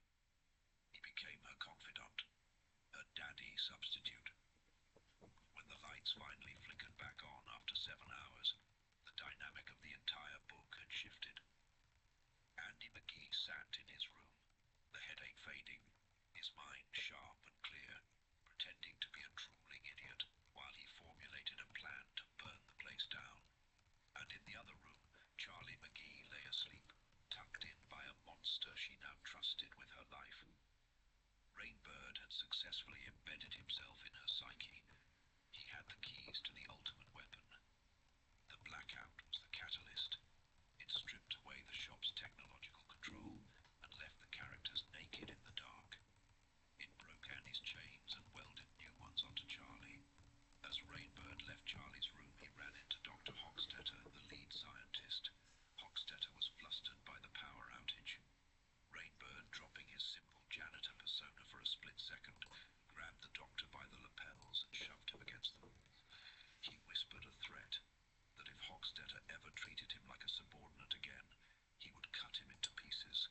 He became her confidant, her daddy substitute. When the lights finally flickered back on after 7 hours, the dynamic of the entire book had shifted. Andy McGee sat in his room, the headache fading, his mind sharp and clear, pretending to be a drooling idiot while he formulated a plan to burn the place down. And in the other room, Charlie McGee lay asleep, tucked in by a monster she now trusted with her life. Rainbird had successfully embedded himself in her psyche. He had the keys to the ultimate weapon. The blackout was the catalyst. It stripped away the shop's technological control and left the characters naked in the dark. It broke Andy's chains and welded new ones onto Charlie. As Rainbird left Charlie's room, he ran into Dr. Hochstetter, the lead scientist. Hochstetter was flustered by the power outage. Rainbird, dropping his simple janitor persona for a split second, grabbed the doctor by the lapels and shoved him against the wall. He whispered a threat that if Hochstetter ever treated him like a subordinate again, he would cut him into pieces.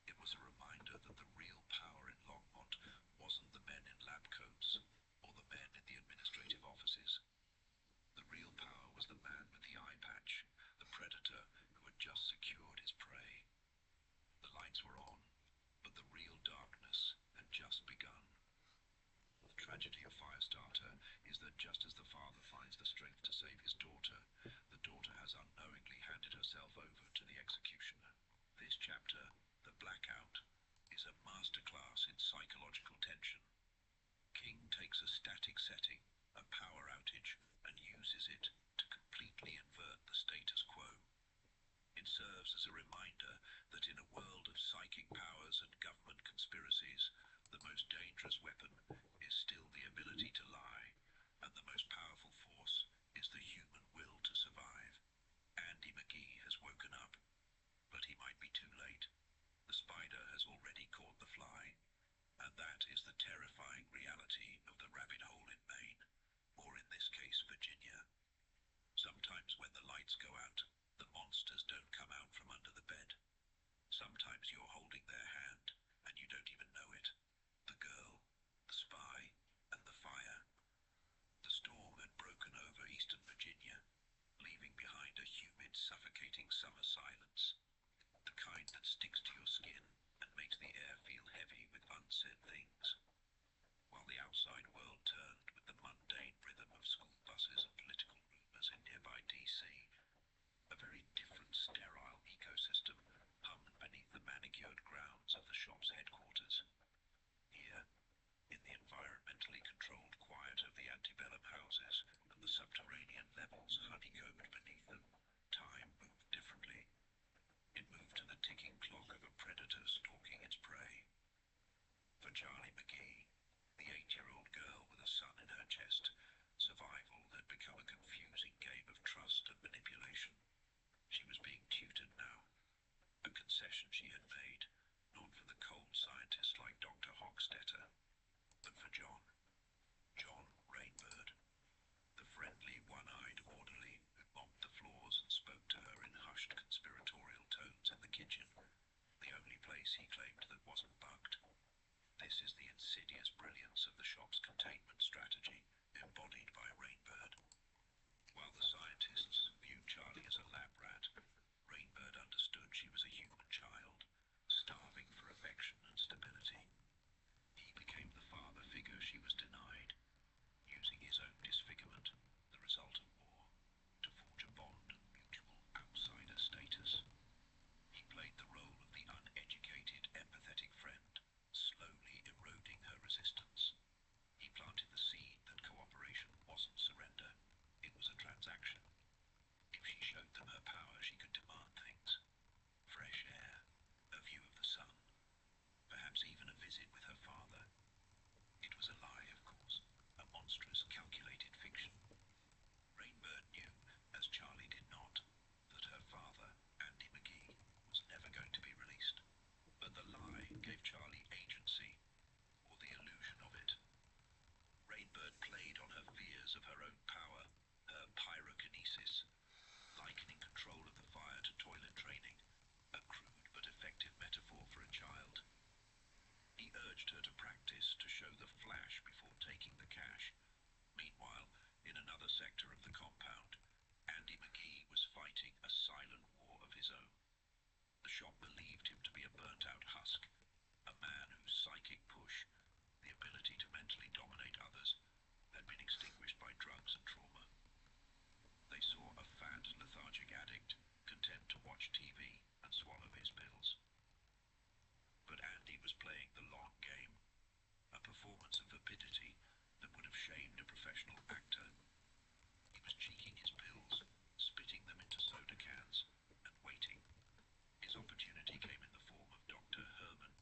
It was a reminder that the real power in Longmont wasn't the men in lab coats or the men in the administrative offices. The real power was the man with the eye patch, the predator who had just secured tragedy of Firestarter is that just as the father finds the strength to save his daughter, the daughter has unknowingly handed herself over to the executioner. This chapter, The Blackout, is a masterclass in psychological tension. King takes a static setting, a power outage, and uses it to completely invert the status quo. It serves as a reminder that in a world of psychic powers and government conspiracies, the most dangerous weapon is still the ability to lie, and the most powerful force is the human will to survive. Andy McGee has woken up, but he might be too late. The spider has already caught the fly, and that is the terrifying reality of the rabbit hole in Maine, or in this case Virginia. Sometimes when the lights go out, the monsters don't come out from under the bed. Sometimes you're holding their hand, and you don't even know it. The girl, the spy, and the fire. The storm had broken over eastern Virginia, leaving behind a humid, suffocating summer silence. The kind that sticks to your skin and makes the air feel heavy with unsaid things. While the outside world turned with the mundane rhythm of school buses and political rumors in nearby DC, a very different sterile ecosystem hummed beneath the manicured grounds of the shop's headquarters. Here, in the environmentally controlled quiet of the antebellum houses and the subterranean levels honeycombed beneath them, time moved differently. It moved to the ticking clock of a predator stalking its prey. For Charlie McGee, the 8-year-old girl with a son in her chest, survival had become a confusing game of trust and manipulation. She was being tutored now, a concession she had made, not for the cold scientist like Dr. Hochstetter, but for John Rainbird, the friendly, one-eyed orderly who mopped the floors and spoke to her in hushed conspiratorial tones in the kitchen, the only place he claimed that wasn't bugged. This is the insidious brilliance of the shop's containment strategy, embodied by Rainbird. While the scientists viewed Charlie as a lab rat, Rainbird understood she was a human child, starving for affection and stability. He became the father figure she was denied, using his own disfigurement, the result of war, to forge a bond of mutual outsider status. He played the role of the uneducated, empathetic friend, slowly eroding her resistance. He planted the seed that cooperation wasn't surrender, it was a transaction. If she showed them her power, she could demand things. Fresh air, a view of the sun, perhaps even a visit with her father. It was a lie, of course, a monstrous, calculated fiction. Rainbird knew, as Charlie did not, that her father, Andy McGee, was never going to be released. But the lie gave Charlie agency, or the illusion of it. Rainbird played on her fears of her own power, her pyrokinesis, likening control of the fire to toilet training, a crude but effective metaphor for a child. He urged her to practice, to show the flash before taking the cash. Meanwhile, in another sector of the compound, Andy McGee was fighting a silent war of his own. The shop believed him to be a burnt-out husk, a man whose psychic push, the ability to mentally dominate others, had been extinguished by drugs and trauma. They saw a fat, lethargic addict, content to watch TV and swallow his pills. But Andy was playing the long game, a performance of vapidity that would have shamed a professional actor. He was cheeking his pills, spitting them into soda cans, and waiting. His opportunity came in the form of Dr. Herman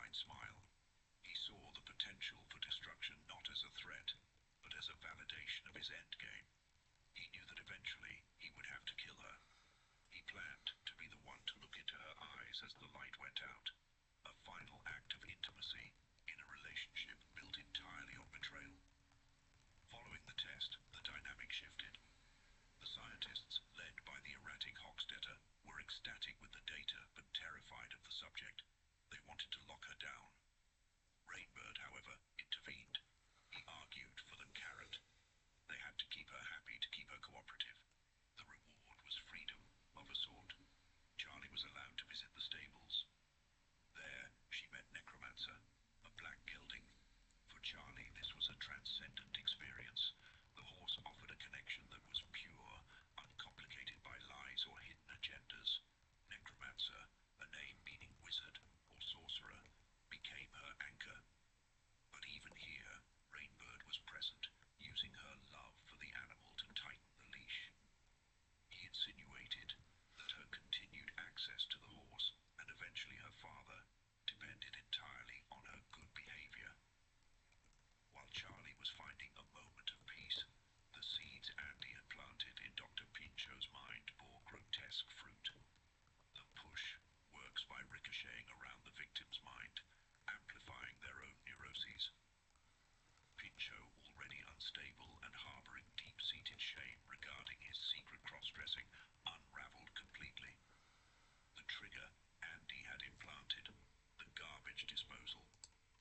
satisfied smile. He saw the potential for destruction not as a threat, but as a validation of his endgame. He knew that eventually he would have to kill her. He planned to be the one to look into her eyes as the light went out. A final act of intimacy in a relationship built entirely on betrayal. Following the test, the dynamic shifted. The scientists, led by the erratic Hochstetter, were ecstatic with the data but terrified of the subject. They wanted to lock her down. Rainbird, however, intervened. He argued for the carrot. They had to keep her happy, to keep her cooperative. The reward was freedom, of a sort. Charlie was allowed to visit the stables. There, she met Necromancer, a black gelding. For Charlie, this was a transcendent experience. The horse offered a connection that was pure, uncomplicated by lies or hidden agendas. Necromancer, a name meaning wizard or sorcerer, became her anchor. But even here, Rainbird was present, using her love for the animal to tighten the leash. He insinuated that her continued access to the horse, and eventually her father, depended entirely on her good behavior. While Charlie was finding a moment of peace, the seeds Andy had planted in Dr. Pinchot's mind bore grotesque fruit. The push works by ricocheting around the victim's mind, amplifying their own neuroses. Pinchot, already unstable and harboring deep-seated shame regarding his secret cross-dressing, unraveled completely. The trigger Andy had implanted, the garbage disposal,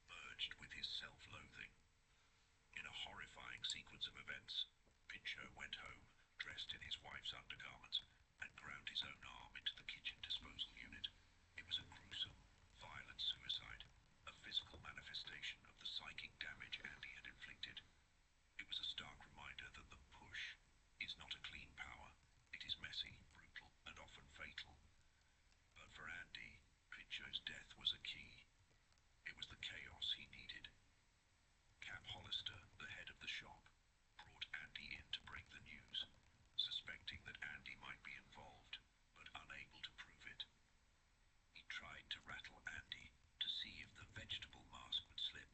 merged with his self-loathing. In a horrifying sequence of events, Pinchot went home, dressed in his wife's undergarments, and ground his own arm into the kitchen disposal unit. It was a gruesome, violent suicide, a physical manifestation of the psychic damage Andy had inflicted. It was a stark reminder that the push is not a clean power. It is messy, brutal, and often fatal. But for Andy, Pinchot's death was a key. It was the chaos he needed. Cap Hollister, the head of the shop, brought Andy in to break the news, suspecting that Andy might be involved, but unable to prove it. He tried to rattle Andy to see if the vegetable mask would slip.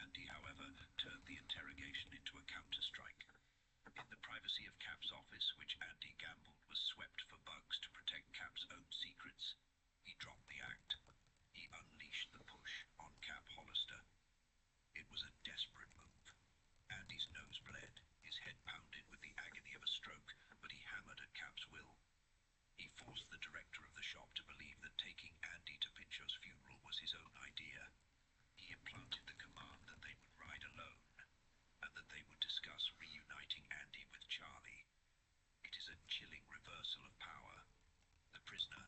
Andy, however, turned the interrogation into a counter-strike. In the privacy of Cap's office, which Andy gambled was swept for bugs to protect Cap's own secrets, he dropped the act. He unleashed the push on Cap Hollister. It was a desperate move. Andy's nose bled, his head pounded with the agony of a stroke, but he hammered at Cap's will. He forced the director of the shop to believe that taking Andy to Pinchot's funeral was his own idea. He implanted the command that they would ride alone, and that they would discuss reuniting Andy with Charlie. It is a chilling reversal of power. The prisoner,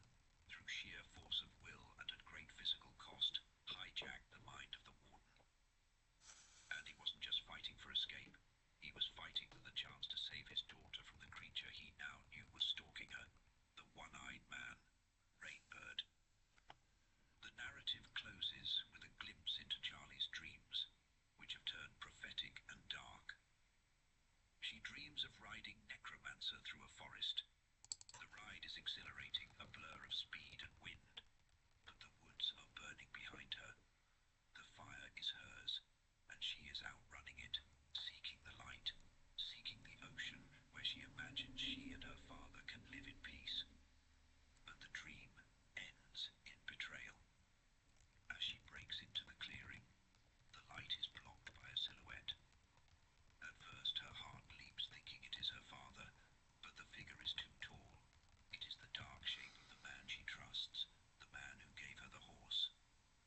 through sheer force of will and at great physical cost, hijacked the mind of the warden. Andy wasn't just fighting for escape. He was fighting for the chance to save his daughter from the creature he now knew was stalking her. The one-eyed man, Rainbird. The narrative closes with a glimpse into Charlie's dreams, which have turned prophetic and dark. She dreams of riding Necromancer through a forest. The ride is exhilarating, a blur of speed and wind, but the woods are burning behind her. The fire is hers, and she is outrunning it, seeking the light, seeking the ocean where she imagines she and her father can live in peace. But the dream ends in betrayal. As she breaks into the clearing, the light is blocked by a silhouette. At first her heart leaps thinking it is her father, but the figure is too tall. It is the dark shape of the man she trusts, the man who gave her the horse.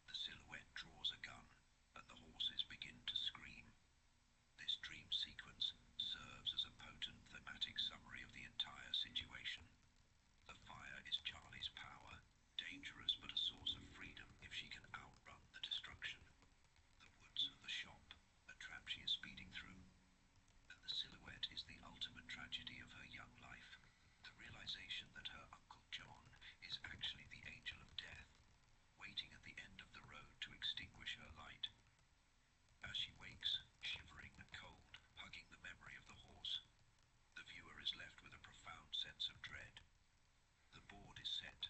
The silhouette draws a gun, and the horses begin to scream. This dream sequence serves as a potent thematic summary of the entire situation. The fire is Charlie's power, dangerous but a source of freedom if she can outrun the destruction. The woods are the shop, a trap she is speeding through. And the silhouette is the ultimate tragedy of her young life. The realization that her Uncle John is actually the angel of death, waiting at the end of the road to extinguish her light. As she wakes, shivering and cold, hugging the memory of the horse, the viewer is left with a profound sense of dread. The board is set,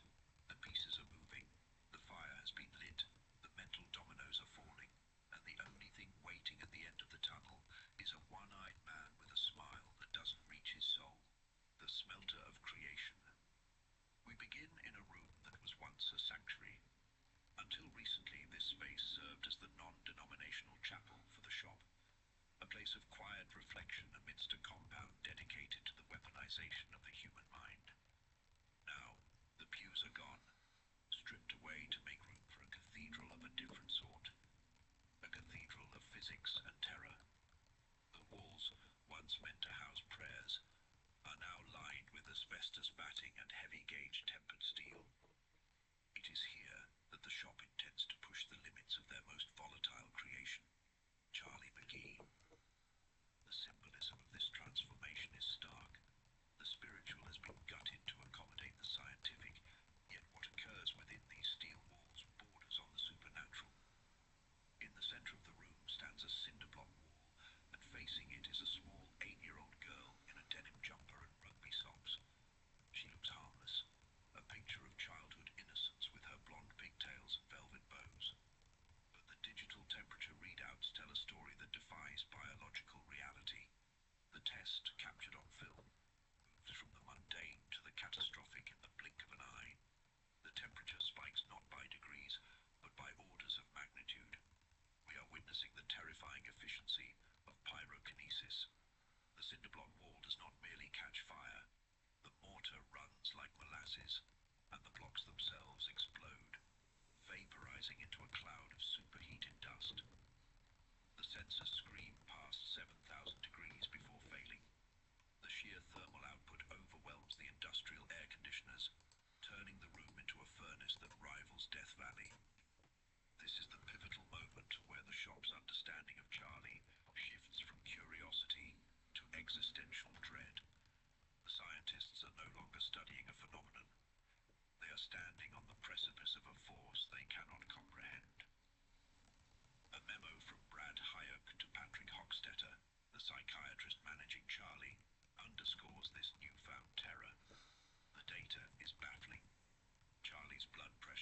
the pieces are moving, the fire has been lit, the mental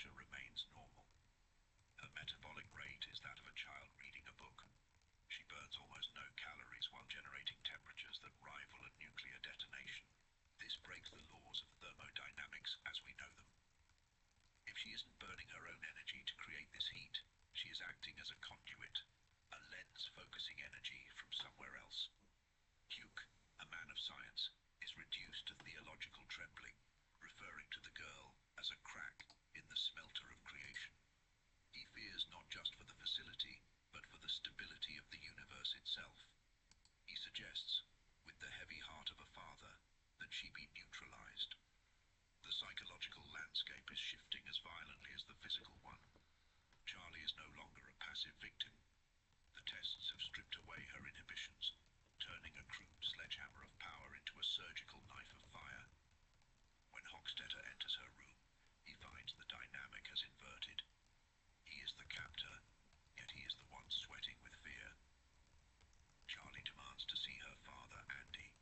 temperature remains normal. Her metabolic rate is that of a child reading a book. She burns almost no calories while generating temperatures that rival a nuclear detonation. This breaks the laws of thermodynamics as we know them. If she isn't burning her own energy to create this heat, she is acting as a conduit, a lens focusing energy from somewhere else. Hugh, a man of science, is reduced to theological trembling, referring to the girl as a crack in the smelter of creation. He fears not just for the facility, but for the stability of the universe itself. He suggests, with the heavy heart of a father, that she be neutralized. The psychological landscape is shifting as violently as the physical one. Charlie is no longer a passive victim. The tests have stripped away her inhibitions, turning a crude sledgehammer of power into a surgical knife of fire. When Hochstetter enters her room, he finds the dynamic has inverted. He is the captor, yet he is the one sweating with fear. Charlie demands to see her father, Andy.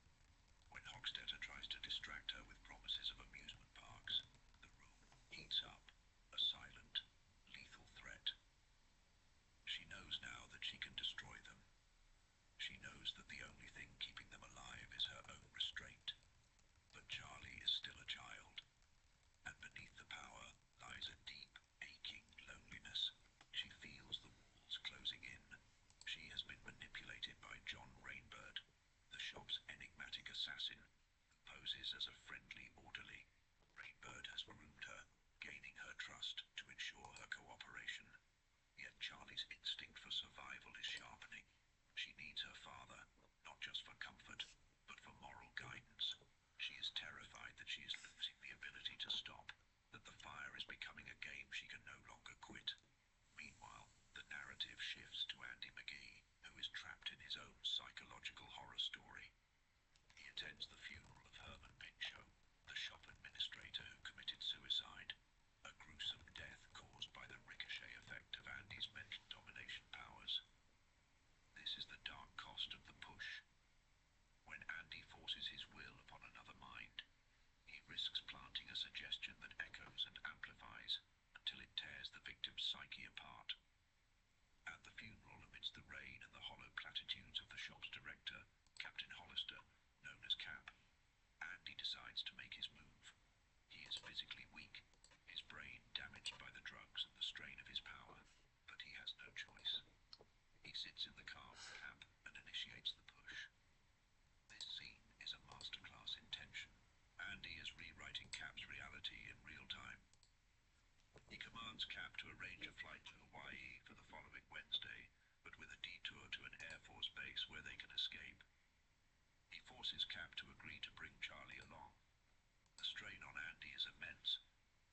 When Hochstetter tries to distract her with promises of amusement parks, the room heats up, a silent, lethal threat. She knows now that she can destroy them. She knows that the only thing keeping them alive is her own restraint. But Charlie is still a child, and beneath the power lies a deep, aching loneliness. She feels the walls closing in. She has been manipulated by John Rainbird, the shop's enigmatic assassin, who poses as a friendly orderly. Rainbird has groomed her, gaining her trust to ensure her cooperation. Yet Charlie's instinct for survival is sharpening. She needs her father, not just for comfort, but for moral guidance. She is terrified that she is losing the ability to stop, that the fire is becoming a game she can no longer quit. Meanwhile, the narrative shifts to Andy McGee, who is trapped in his own psychological horror story. He attends the funeral of Herman Pinchot, the shop administrator who committed suicide, a gruesome death caused by the ricochet effect of Andy's mental domination powers. This is the dark cost of the push. When Andy forces his will upon another mind, he risks planting a suggestion that echoes and amplifies until it tears the victim's psyche apart. At the funeral, amidst the rain and the hollow platitudes of the shop's director, Captain Hollister, known as Cap, Andy decides to make his move. He is physically weak, his brain damaged by the drugs and the strain of his power, but he has no choice. He sits in the car with Cap and initiates the push. This scene is a masterclass in tension. Andy is rewriting Cap's reality in real time. He commands Cap to arrange a flight to Hawaii for the following Wednesday, but with a detour to an Air Force base where they can escape. He forces Cap to agree to bring Charlie along. The strain on Andy is immense.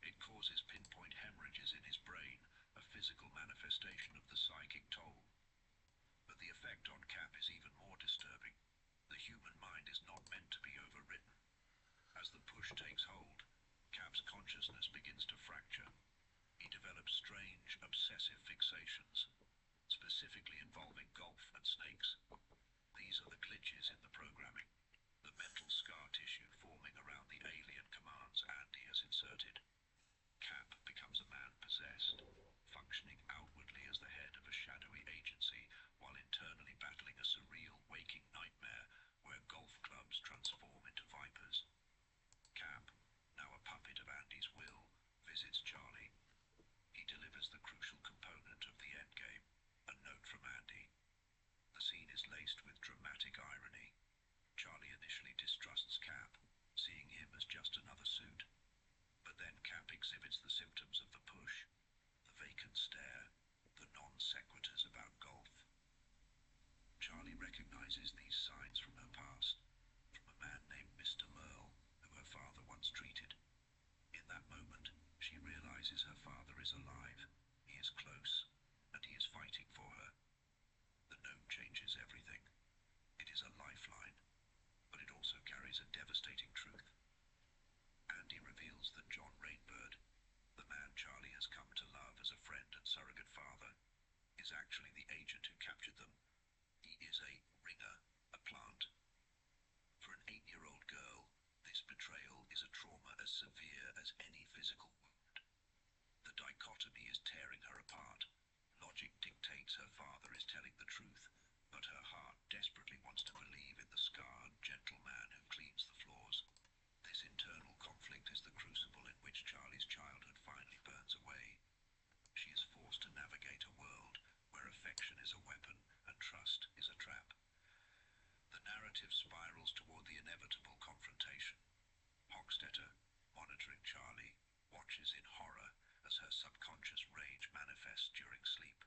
It causes pinpoint hemorrhages in his brain, a physical manifestation of the psychic toll. But the effect on Cap is even more disturbing. The human mind is not meant to be overridden. As the push takes hold, Cap's consciousness begins to fracture. He develops strange, obsessive fixations, specifically involving golf and snakes. These are the glitches in the programming, the mental scar tissue forming around the alien commands Andy has inserted. Cap becomes a man possessed, functioning outwardly as the head of a shadowy agency, while internally battling a surreal waking nightmare where golf clubs transform into vipers. Cap, now a puppet of Andy's will, visits Charlie. He delivers the crucial component of the endgame, a note from Andy. The scene is inevitable confrontation. Hochstetter, monitoring Charlie, watches in horror as her subconscious rage manifests during sleep.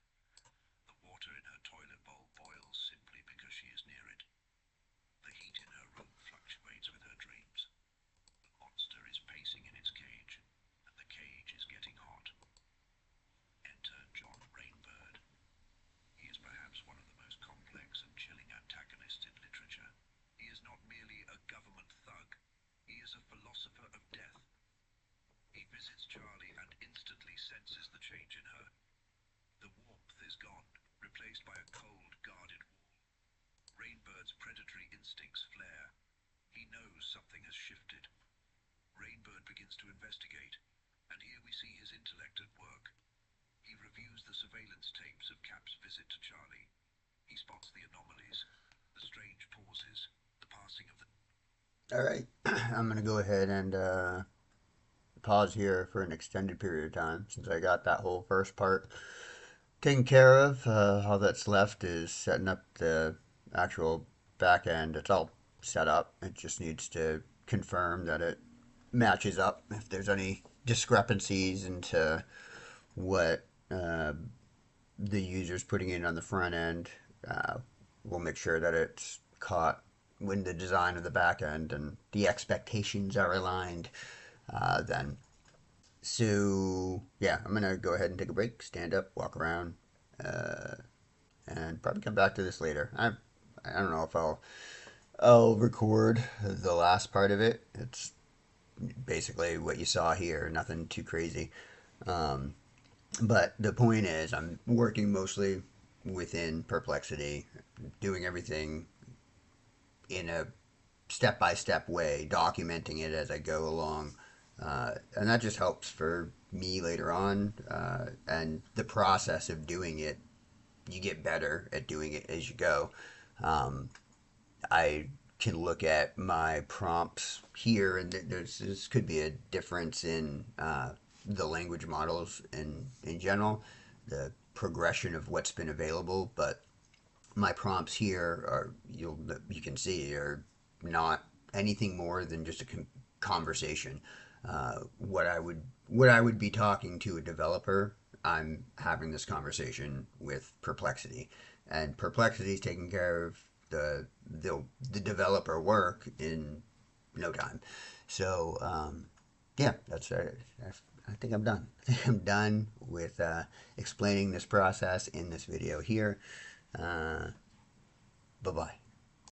The water in her toilet bowl boils simply because she is near it. The heat in her room fluctuates with her dreams. The monster is pacing in its cage, and the cage is getting hot. Enter John Rainbird. He is perhaps one of the most complex and chilling antagonists in literature. He is not merely a government thug, he is a philosopher of death. He visits Charlie and instantly senses the change in her. The warmth is gone, replaced by a cold, guarded wall. Rainbird's predatory instincts flare. He knows something has shifted. Rainbird begins to investigate, and here we see his intellect at work. He reviews the surveillance tapes of Cap's visit to Charlie. He spots the anomalies, the strange pauses, the passing of the... All right, I'm gonna go ahead and pause here for an extended period of time since I got that whole first part taken care of. All that's left is setting up the actual back end. It's all set up. It just needs to confirm that it matches up. If there's any discrepancies into what the user's putting in on the front end, uh, we'll make sure that it's caught when the design of the back end and the expectations are aligned. Then so yeah, I'm gonna go ahead and take a break, stand up, walk around, uh, and probably come back to this later. I don't know if I'll record the last part of it. It's basically what you saw here, nothing too crazy. Um, but the point is, I'm working mostly within Perplexity, doing everything in a step by step way, documenting it as I go along. And that just helps for me later on. And the process of doing it, you get better at doing it as you go. Um, I can look at my prompts here, and this could be a difference in the language models in general, the progression of what's been available. But my prompts here are you can see are not anything more than just a conversation. What I would be talking to a developer, I'm having this conversation with Perplexity, and Perplexity is taking care of the the developer work in no time. So yeah, that's I think I'm done. I think I'm done with explaining this process in this video here. Bye bye.